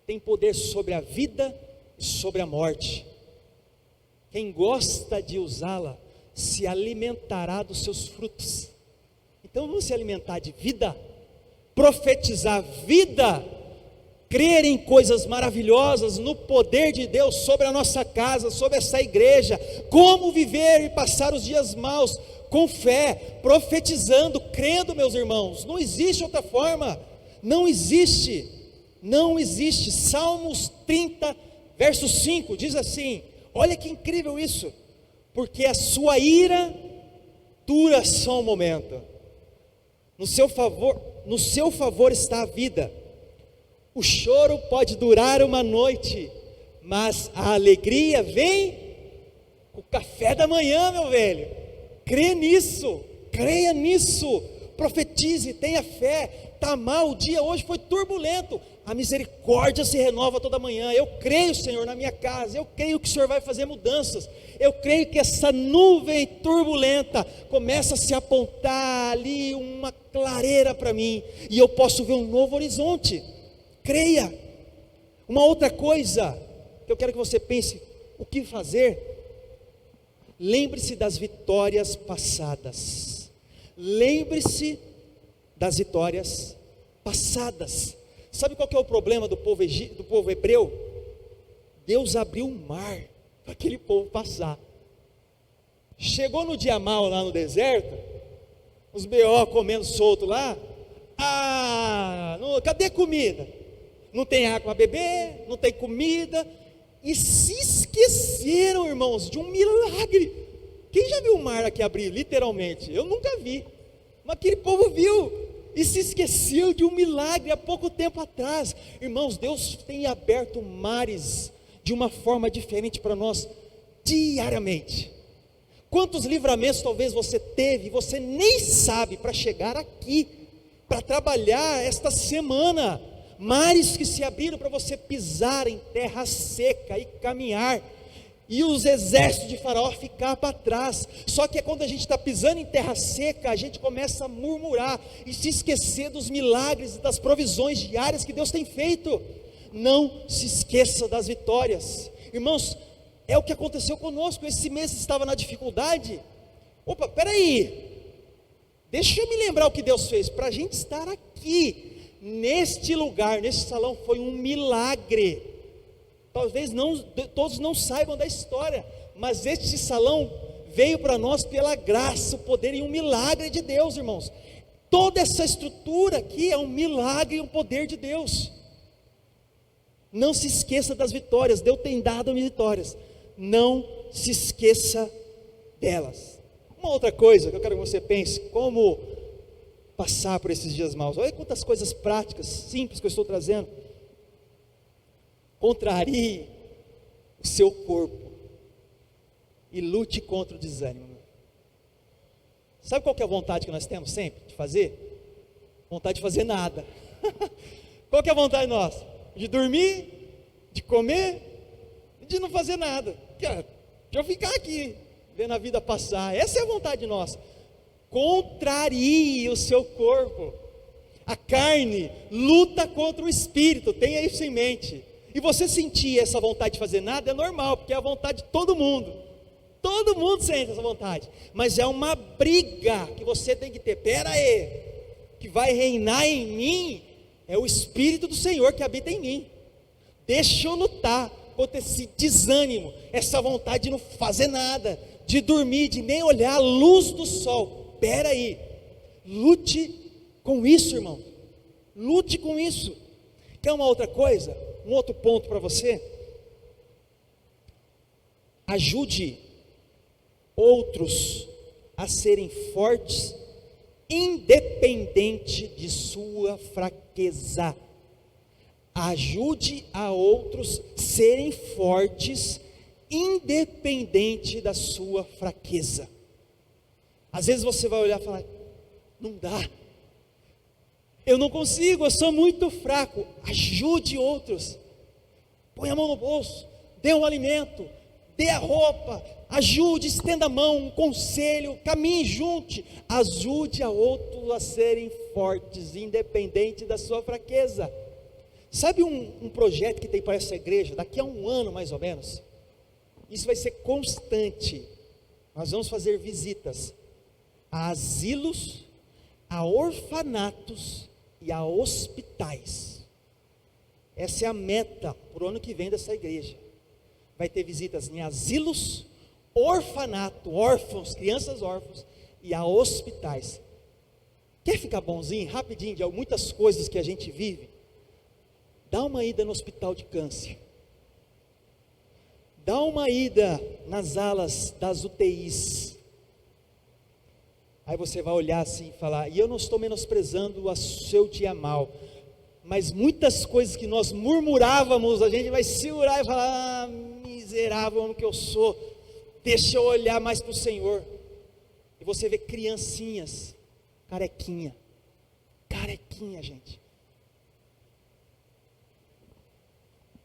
tem poder sobre a vida e sobre a morte. Quem gosta de usá-la se alimentará dos seus frutos. Então vamos se alimentar de vida, profetizar vida, crer em coisas maravilhosas, no poder de Deus sobre a nossa casa, sobre essa igreja, como viver e passar os dias maus com fé, profetizando, crendo, meus irmãos. Não existe outra forma, não existe. Salmos 30, verso 5, diz assim, olha que incrível isso: porque a sua ira dura só um momento, no seu favor está a vida. O choro pode durar uma noite, mas a alegria vem com o café da manhã, meu velho. Crê nisso, creia nisso, profetize, tenha fé. Está mal, o dia hoje foi turbulento, a misericórdia se renova toda manhã. Eu creio, Senhor, na minha casa, eu creio que o Senhor vai fazer mudanças, eu creio que essa nuvem turbulenta começa a se apontar ali uma clareira para mim, e eu posso ver um novo horizonte. Creia. Uma outra coisa que eu quero que você pense, o que fazer? lembre-se das vitórias passadas. Lembre-se das vitórias passadas. Sabe qual que é o problema do povo hebreu? Deus abriu um mar para aquele povo passar. Chegou no dia mau lá no deserto, os B.O. comendo solto lá. Cadê comida? Não tem água para beber, não tem comida. E se esqueceram, irmãos, de um milagre. Quem já viu o mar aqui abrir, literalmente? Eu nunca vi, mas aquele povo viu, e se esqueceu de um milagre há pouco tempo atrás. Irmãos, Deus tem aberto mares de uma forma diferente para nós, diariamente. Quantos livramentos talvez você teve, e você nem sabe, para chegar aqui, para trabalhar esta semana. Mares que se abriram para você pisar em terra seca e caminhar, e os exércitos de Faraó ficar para trás. Só que é quando a gente está pisando em terra seca, a gente começa a murmurar e se esquecer dos milagres e das provisões diárias que Deus tem feito. Não se esqueça das vitórias, irmãos. É o que aconteceu conosco. Esse mês estava na dificuldade. Opa, peraí, deixa eu me lembrar o que Deus fez. Para a gente estar aqui neste lugar, neste salão, foi um milagre. Talvez todos não saibam da história, mas este salão veio para nós pela graça, o poder e um milagre de Deus, irmãos. Toda essa estrutura aqui é um milagre e um poder de Deus. Não se esqueça das vitórias. Deus tem dado vitórias, não se esqueça delas. Uma outra coisa que eu quero que você pense: como passar por esses dias maus. Olha quantas coisas práticas, simples que eu estou trazendo. Contrarie o seu corpo e lute contra o desânimo. Sabe qual que é a vontade que nós temos sempre de fazer? Vontade de fazer nada. Qual que é a vontade nossa? De dormir, de comer, de não fazer nada. Deixa eu ficar aqui, vendo a vida passar. Essa é a vontade nossa. Contrarie o seu corpo. A carne luta contra o espírito, tenha isso em mente. E você sentir essa vontade de fazer nada é normal, porque é a vontade de todo mundo. Todo mundo sente essa vontade, mas é uma briga que você tem que ter. Pera aí, que vai reinar em mim é o Espírito do Senhor que habita em mim. Deixa eu lutar contra esse desânimo, essa vontade de não fazer nada, de dormir, de nem olhar a luz do sol. Pera aí, lute com isso, irmão. Lute com isso. Quer uma outra coisa? Um outro ponto para você? Ajude outros a serem fortes, independente de sua fraqueza. Ajude a outros serem fortes, independente da sua fraqueza. Às vezes você vai olhar e falar: não dá, eu não consigo, eu sou muito fraco. Ajude outros. Põe a mão no bolso, dê um alimento, dê a roupa, ajude, estenda a mão, um conselho, caminhe junto. Ajude a outros a serem fortes, independente da sua fraqueza. Sabe um projeto que tem para essa igreja, daqui a um ano mais ou menos? Isso vai ser constante. Nós vamos fazer visitas a asilos, a orfanatos e a hospitais. Essa é a meta para o ano que vem dessa igreja. Vai ter visitas em asilos, orfanato, órfãos, crianças órfãos, e a hospitais. Quer ficar bonzinho, rapidinho, de muitas coisas que a gente vive? Dá uma ida no hospital de câncer. Dá uma ida nas alas das UTIs. Aí você vai olhar assim e falar: e eu não estou menosprezando o seu dia mal, mas muitas coisas que nós murmurávamos, a gente vai segurar e falar: miserável homem que eu sou, deixa eu olhar mais para o Senhor. E você vê criancinhas, carequinha, gente.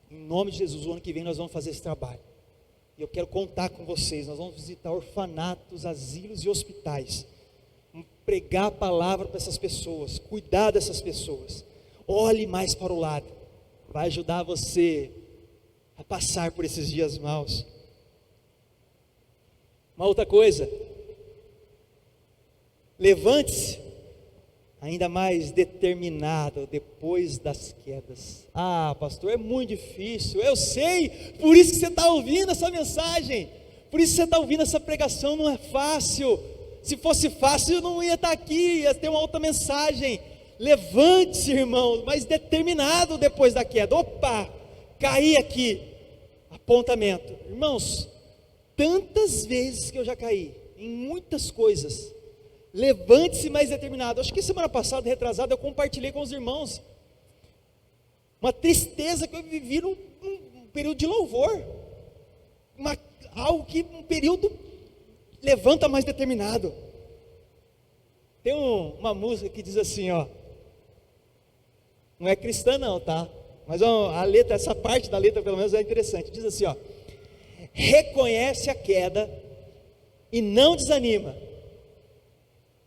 Em nome de Jesus, o ano que vem nós vamos fazer esse trabalho. E eu quero contar com vocês. Nós vamos visitar orfanatos, asilos e hospitais. Vamos pregar a palavra para essas pessoas, cuidar dessas pessoas. Olhe mais para o lado. Vai ajudar você a passar por esses dias maus. Uma outra coisa, levante-se ainda mais determinado depois das quedas. Ah, pastor, é muito difícil, eu sei, por isso que você está ouvindo essa mensagem, por isso que você está ouvindo essa pregação, não é fácil. Se fosse fácil, eu não ia estar aqui, ia ter uma outra mensagem. Levante-se, irmão, mas determinado depois da queda. Opa, caí aqui. Apontamento. Irmãos, tantas vezes que eu já caí, em muitas coisas. Levante-se mais determinado. Acho que semana passada, retrasada, eu compartilhei com os irmãos uma tristeza que eu vivi num período de louvor. Um período levanta mais determinado. Tem uma música que diz assim, ó, não é cristã não, tá? Mas a letra, essa parte da letra pelo menos é interessante. Diz assim, ó: reconhece a queda e não desanima.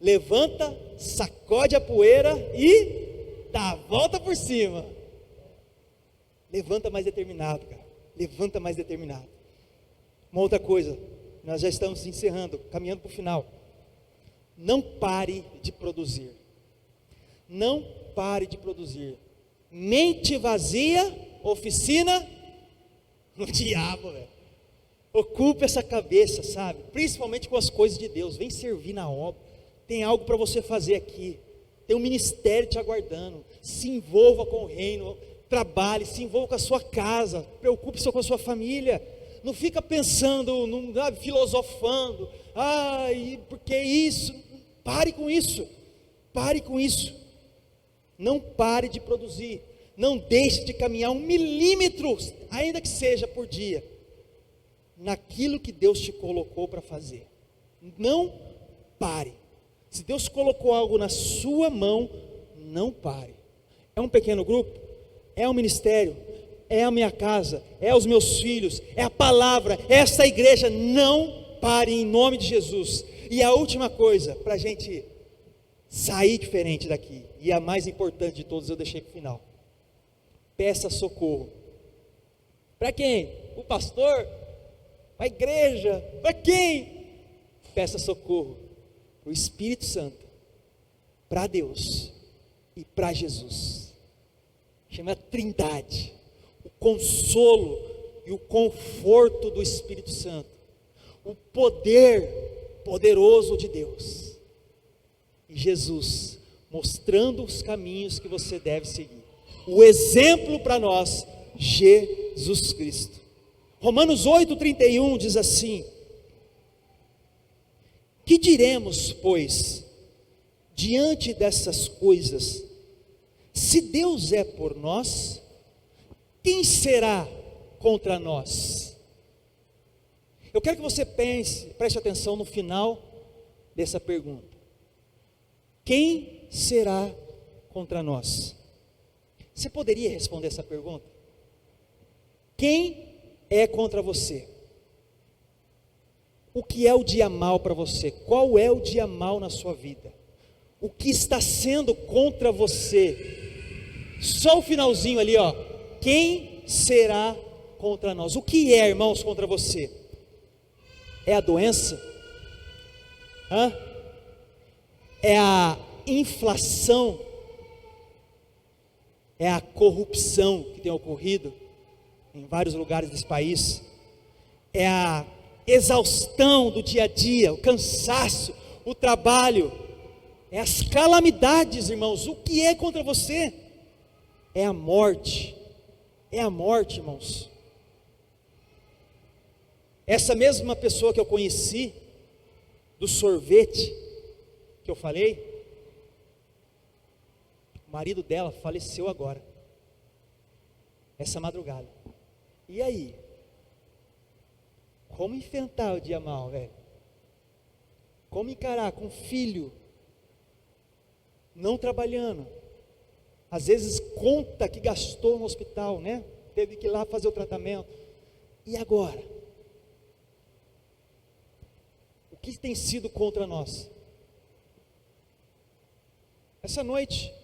Levanta, sacode a poeira e dá a volta por cima. Levanta mais determinado, cara. Levanta mais determinado. Uma outra coisa, nós já estamos encerrando, caminhando para o final. Não pare de produzir. Não pare de produzir. Mente vazia, oficina no diabo, velho. Ocupe essa cabeça, sabe? Principalmente com as coisas de Deus. Vem servir na obra. Tem algo para você fazer aqui. Tem um ministério te aguardando. Se envolva com o reino. Trabalhe, se envolva com a sua casa. Preocupe-se com a sua família. Não fica pensando, não, filosofando. Porque isso? Pare com isso. Pare com isso. Não pare de produzir. Não deixe de caminhar 1 milímetro, ainda que seja por dia, naquilo que Deus te colocou para fazer. Não pare. Se Deus colocou algo na sua mão, não pare. É um pequeno grupo? É um ministério? É a minha casa? É os meus filhos? É a palavra? É essa igreja? Não pare em nome de Jesus. E a última coisa, para a gente sair diferente daqui, e a mais importante de todas eu deixei para o final: peça socorro. Para quem? O pastor? Para a igreja? Para quem? Peça socorro para o Espírito Santo, para Deus e para Jesus. Chama Trindade. O consolo e o conforto do Espírito Santo, o poder poderoso de Deus, e Jesus mostrando os caminhos que você deve seguir. O exemplo para nós, Jesus Cristo. Romanos 8:31 diz assim: que diremos, pois, diante dessas coisas? Se Deus é por nós, quem será contra nós? Eu quero que você preste atenção no final dessa pergunta. Quem será contra nós? Você poderia responder essa pergunta? Quem é contra você? O que é o dia mal para você? Qual é o dia mal na sua vida? O que está sendo contra você? Só o finalzinho ali, ó. Quem será contra nós? O que é, irmãos, contra você? É a doença? É a inflação? É a corrupção que tem ocorrido em vários lugares desse país? É a exaustão do dia a dia, o cansaço, o trabalho? É as calamidades, irmãos. O que é contra você? É a morte. É a morte, irmãos. Essa mesma pessoa que eu conheci, do sorvete, que eu falei, o marido dela faleceu agora, essa madrugada. E aí? Como enfrentar o dia mal, velho? Como encarar com filho, não trabalhando, às vezes conta que gastou no hospital, né? Teve que ir lá fazer o tratamento. E agora? O que tem sido contra nós? Essa noite,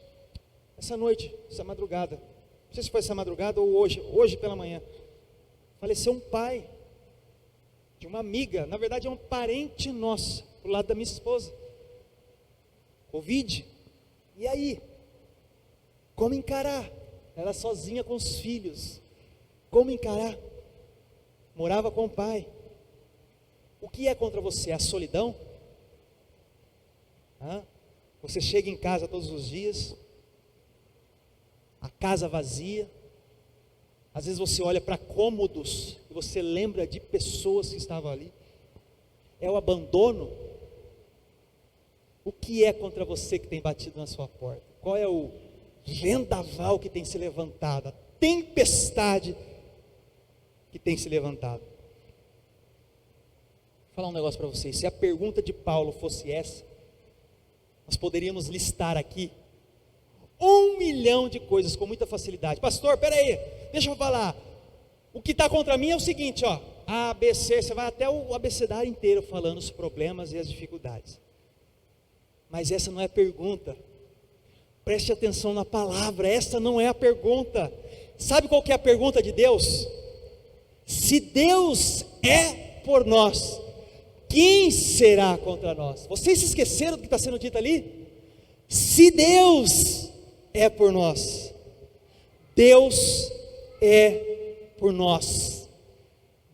essa madrugada, não sei se foi essa madrugada ou hoje pela manhã, faleceu um pai de de uma amiga, na verdade é um parente nosso, do lado da minha esposa. Covid. E aí? Como encarar? Ela sozinha com os filhos. Como encarar? Morava com o pai. O que é contra você? A solidão? Você chega em casa todos os dias, a casa vazia, às vezes você olha para cômodos e você lembra de pessoas que estavam ali. É o abandono? O que é contra você que tem batido na sua porta? Qual é o vendaval que tem se levantado? A tempestade que tem se levantado? Vou falar um negócio para vocês. Se a pergunta de Paulo fosse essa, nós poderíamos listar aqui 1 milhão de coisas com muita facilidade. Pastor, peraí, deixa eu falar. O que está contra mim é o seguinte, ó, A, B, C, você vai até o abecedário inteiro falando os problemas e as dificuldades. Mas essa não é a pergunta. Preste atenção na palavra, essa não é a pergunta. Sabe qual que é a pergunta de Deus? Se Deus é por nós, quem será contra nós? Vocês se esqueceram do que está sendo dito ali? Se Deus é por nós, Deus é por nós,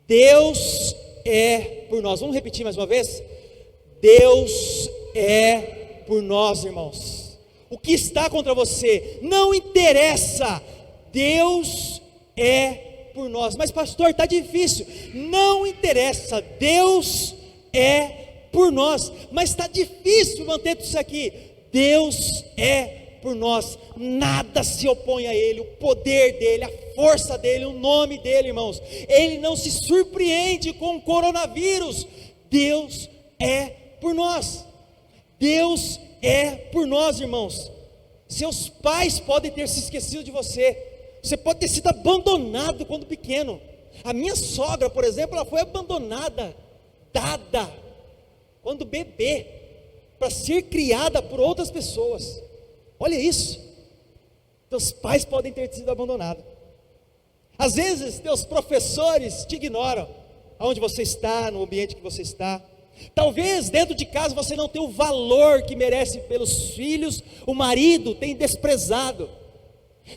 Deus é por nós. Vamos repetir mais uma vez? Deus é por nós, irmãos. O que está contra você não interessa, Deus é por nós. Mas pastor, está difícil. Não interessa, Deus é por nós. Mas está difícil manter tudo isso aqui. Deus é por nós. Nada se opõe a Ele. O poder dEle, a força dEle, o nome dEle, irmãos. Ele não se surpreende com o coronavírus. Deus é por nós. Deus é por nós, irmãos. Seus pais podem ter se esquecido de você. Você pode ter sido abandonado quando pequeno. A minha sogra, por exemplo, ela foi abandonada, dada, quando bebê, para ser criada por outras pessoas. Olha isso. Teus pais podem ter sido abandonados. Às vezes, teus professores te ignoram. Aonde você está, no ambiente que você está. Talvez dentro de casa você não tenha o valor que merece pelos filhos. O marido tem desprezado.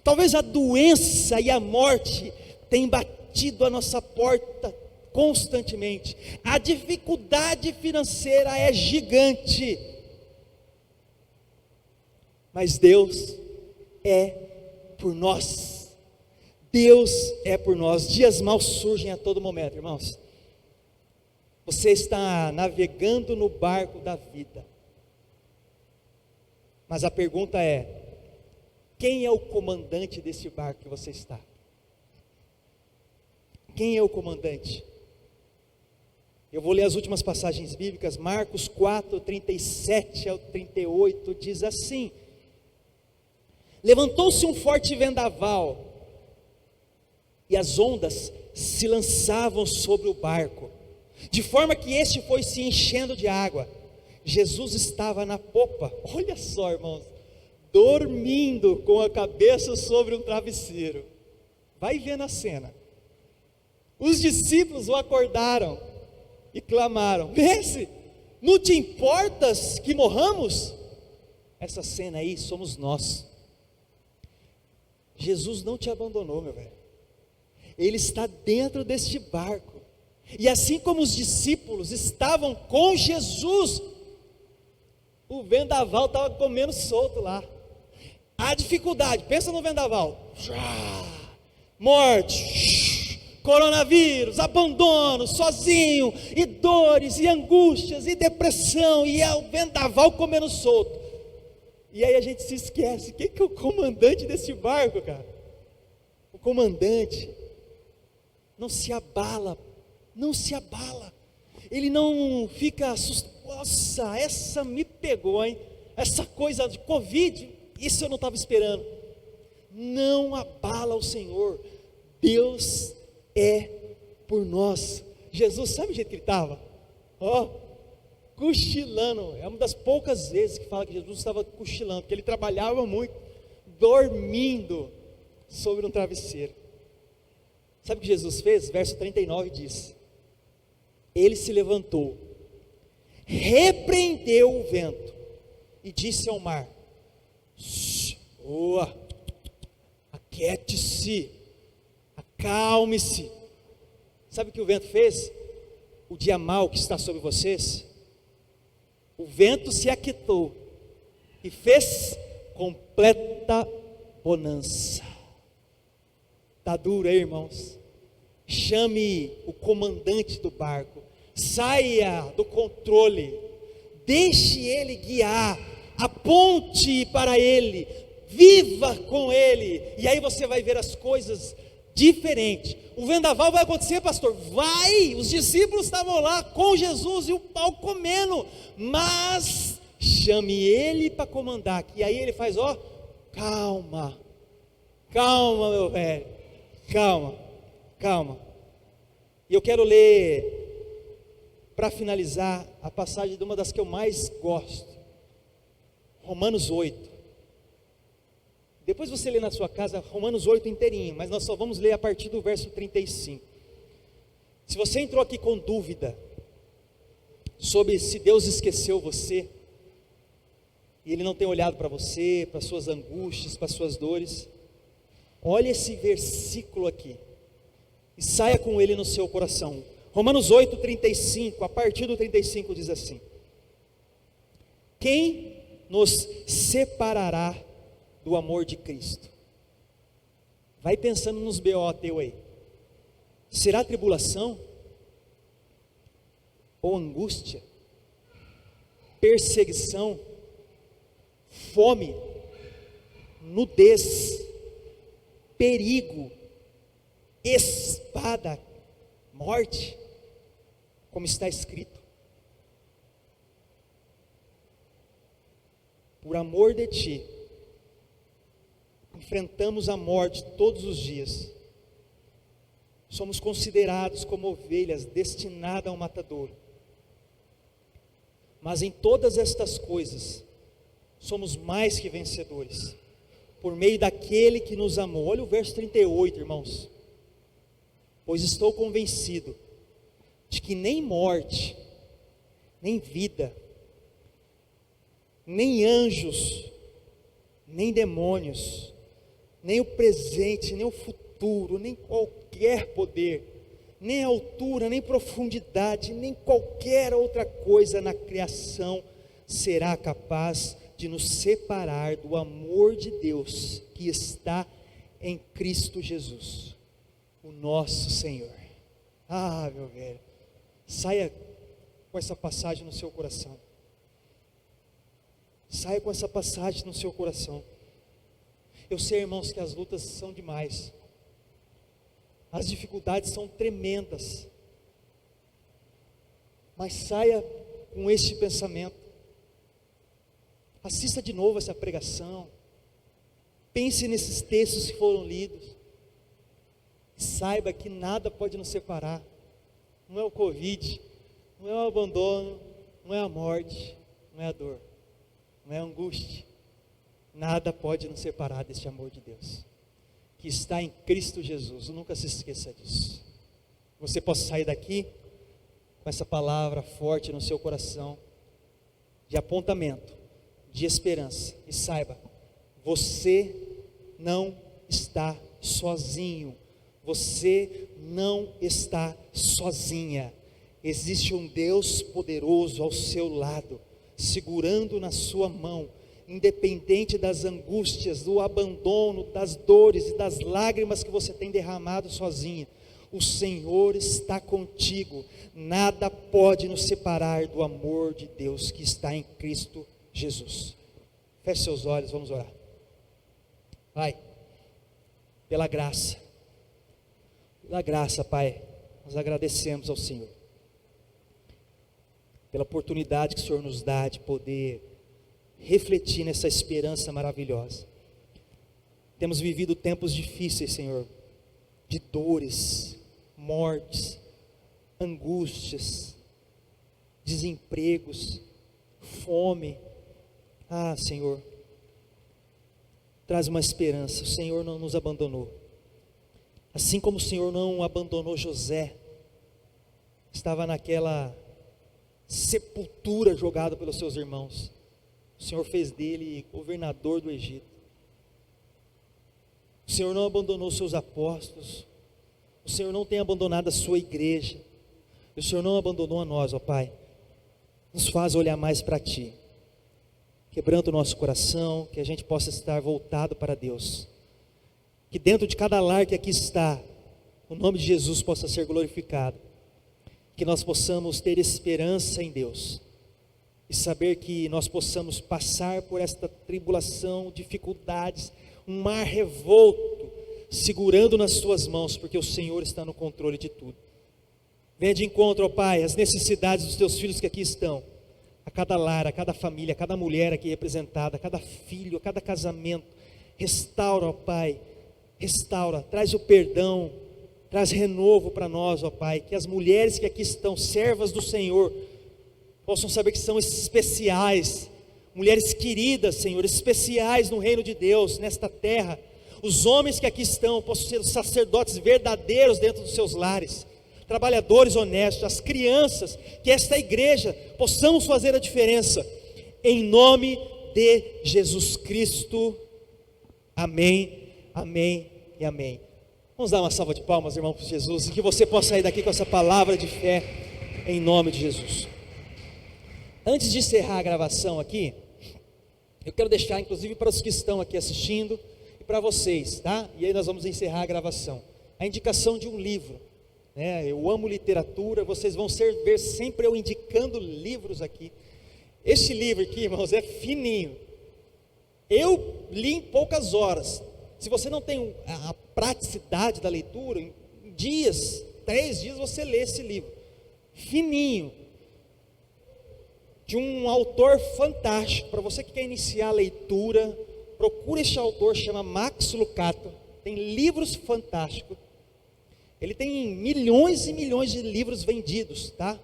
Talvez a doença e a morte tenham batido a nossa porta constantemente. A dificuldade financeira é gigante. Mas Deus é por nós. Deus é por nós. Dias maus surgem a todo momento, irmãos. Você está navegando no barco da vida. Mas a pergunta é: quem é o comandante desse barco que você está? Quem é o comandante? Eu vou ler as últimas passagens bíblicas. Marcos 4, 37 ao 38 diz assim: levantou-se um forte vendaval, e as ondas se lançavam sobre o barco, de forma que este foi se enchendo de água. Jesus estava na popa, olha só, irmãos, dormindo com a cabeça sobre um travesseiro. Vai vendo a cena. Os discípulos o acordaram e clamaram: Mestre, não te importas que morramos? Essa cena aí somos nós. Jesus não te abandonou, meu velho. Ele está dentro deste barco. E assim como os discípulos estavam com Jesus, o vendaval estava comendo solto lá. A dificuldade, pensa no vendaval. Morte, coronavírus, abandono, sozinho, e dores, e angústias, e depressão, e é o vendaval comendo solto. E aí a gente se esquece, quem que é o comandante desse barco, cara? O comandante não se abala, ele não fica assustado. Nossa, essa me pegou, hein? Essa coisa de Covid, isso eu não estava esperando. Não abala o Senhor. Deus é por nós. Jesus, sabe o jeito que ele estava? Cochilando. É uma das poucas vezes que fala que Jesus estava cochilando, porque ele trabalhava muito, dormindo sobre um travesseiro. Sabe o que Jesus fez? Verso 39 diz: Ele se levantou, repreendeu o vento e disse ao mar: aquiete-se, acalme-se. Sabe o que o vento fez? O dia mau que está sobre vocês, o vento se aquietou e fez completa bonança. Está duro aí, irmãos? Chame o comandante do barco, saia do controle, deixe ele guiar, aponte para ele, viva com ele, e aí você vai ver as coisas diferentes. O vendaval vai acontecer, pastor? Vai! Os discípulos estavam lá com Jesus e o pau comendo, mas chame ele para comandar, que aí ele faz, calma, meu velho, calma. E eu quero ler, para finalizar, a passagem de uma das que eu mais gosto, Romanos 8. Depois você lê na sua casa Romanos 8 inteirinho, mas nós só vamos ler a partir do verso 35. Se você entrou aqui com dúvida sobre se Deus esqueceu você, e Ele não tem olhado para você, para suas angústias, para suas dores, olhe esse versículo aqui e saia com ele no seu coração. Romanos 8, 35, a partir do 35 diz assim: quem nos separará do amor de Cristo? Vai pensando nos BO teu aí. Será tribulação? Ou angústia? Perseguição? Fome? Nudez? Perigo? Espada? Morte? Como está escrito: por amor de ti enfrentamos a morte todos os dias, somos considerados como ovelhas destinadas ao matadouro, mas em todas estas coisas somos mais que vencedores, por meio daquele que nos amou. Olha o verso 38, irmãos: pois estou convencido de que nem morte, nem vida, nem anjos, nem demônios, nem o presente, nem o futuro, nem qualquer poder, nem altura, nem profundidade, nem qualquer outra coisa na criação será capaz de nos separar do amor de Deus que está em Cristo Jesus, o nosso Senhor. Meu velho, saia com essa passagem no seu coração. Saia com essa passagem no seu coração. Eu sei, irmãos, que as lutas são demais, as dificuldades são tremendas, mas saia com este pensamento. Assista de novo essa pregação, pense nesses textos que foram lidos, e saiba que nada pode nos separar. Não é o Covid, não é o abandono, não é a morte, não é a dor, não é a angústia. Nada pode nos separar deste amor de Deus, que está em Cristo Jesus. Nunca se esqueça disso. Você possa sair daqui com essa palavra forte no seu coração, de apontamento, de esperança. E saiba, você não está sozinho. Você não está sozinha. Existe um Deus poderoso ao seu lado, segurando na sua mão, independente das angústias, do abandono, das dores e das lágrimas que você tem derramado sozinha. O Senhor está contigo. Nada pode nos separar do amor de Deus que está em Cristo Jesus. Feche seus olhos, vamos orar. Pai, pela graça, Pai, nós agradecemos ao Senhor pela oportunidade que o Senhor nos dá de poder refletir nessa esperança maravilhosa. Temos vivido tempos difíceis, Senhor, de dores, mortes, angústias, desempregos, fome. Senhor, traz uma esperança. O Senhor não nos abandonou, assim como o Senhor não abandonou José, estava naquela sepultura jogado pelos seus irmãos, o Senhor fez dele governador do Egito. O Senhor não abandonou os seus apóstolos, o Senhor não tem abandonado a sua igreja, o Senhor não abandonou a nós, ó Pai. Nos faz olhar mais para Ti, quebrando o nosso coração, que a gente possa estar voltado para Deus, que dentro de cada lar que aqui está, o nome de Jesus possa ser glorificado, que nós possamos ter esperança em Deus, e saber que nós possamos passar por esta tribulação, dificuldades, um mar revolto, segurando nas Suas mãos, porque o Senhor está no controle de tudo. Venha de encontro, ó Pai, às necessidades dos Teus filhos que aqui estão, a cada lar, a cada família, a cada mulher aqui representada, a cada filho, a cada casamento. Restaura, ó Pai, restaura, traz o perdão, traz renovo para nós, ó Pai, que as mulheres que aqui estão, servas do Senhor, possam saber que são especiais, mulheres queridas, Senhor, especiais no reino de Deus, nesta terra. Os homens que aqui estão possam ser sacerdotes verdadeiros dentro dos seus lares, trabalhadores honestos, as crianças, que esta igreja possamos fazer a diferença, em nome de Jesus Cristo. Amém, amém e amém. Vamos dar uma salva de palmas, irmão, para Jesus, e que você possa sair daqui com essa palavra de fé, em nome de Jesus. Antes de encerrar a gravação aqui, eu quero deixar, inclusive para os que estão aqui assistindo, e para vocês, tá? E aí nós vamos encerrar a gravação, a indicação de um livro, né? Eu amo literatura, vocês vão ver sempre eu indicando livros aqui. Este livro aqui, irmãos, é fininho, eu li em poucas horas. Se você não tem a praticidade da leitura, em dias, 3 dias você lê esse livro, fininho, de um autor fantástico. Para você que quer iniciar a leitura, procure este autor, chama Max Lucado, tem livros fantásticos, ele tem milhões e milhões de livros vendidos, tá?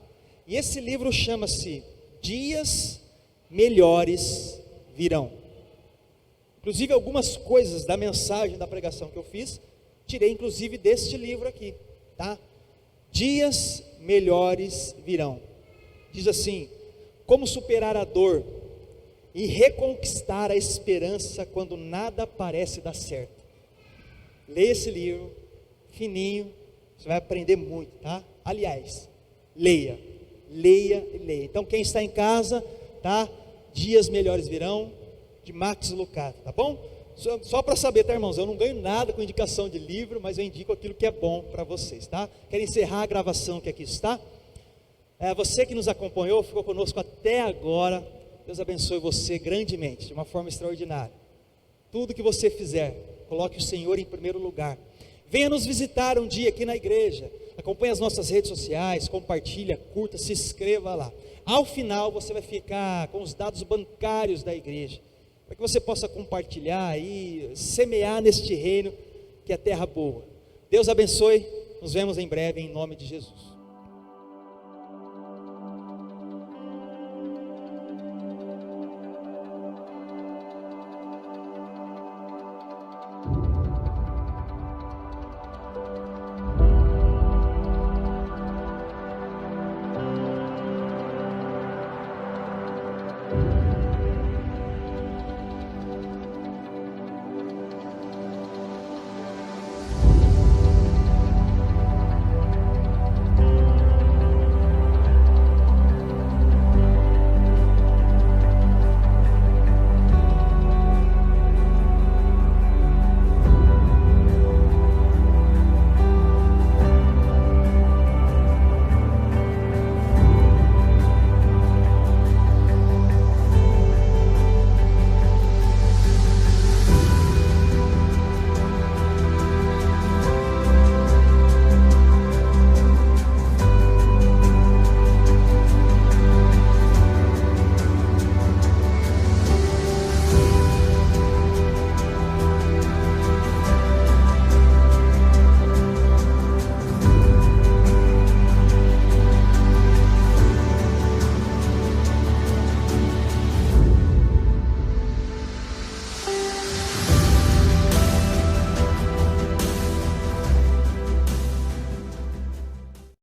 E esse livro chama-se Dias Melhores Virão. Inclusive algumas coisas da mensagem da pregação que eu fiz, tirei inclusive deste livro aqui, tá? Dias Melhores Virão. Diz assim: como superar a dor e reconquistar a esperança quando nada parece dar certo. Leia esse livro, fininho, você vai aprender muito, tá? Aliás, leia e leia. Então quem está em casa, tá? Dias Melhores Virão, de Max Lucado, tá bom? Só para saber, tá, irmãos? Eu não ganho nada com indicação de livro, mas eu indico aquilo que é bom para vocês, tá? Quero encerrar a gravação que aqui está. Você que nos acompanhou, ficou conosco até agora, Deus abençoe você grandemente, de uma forma extraordinária. Tudo que você fizer, coloque o Senhor em primeiro lugar. Venha nos visitar um dia aqui na igreja, acompanhe as nossas redes sociais, compartilha, curta, se inscreva lá. Ao final você vai ficar com os dados bancários da igreja, para que você possa compartilhar e semear neste reino que é terra boa. Deus abençoe, nos vemos em breve em nome de Jesus.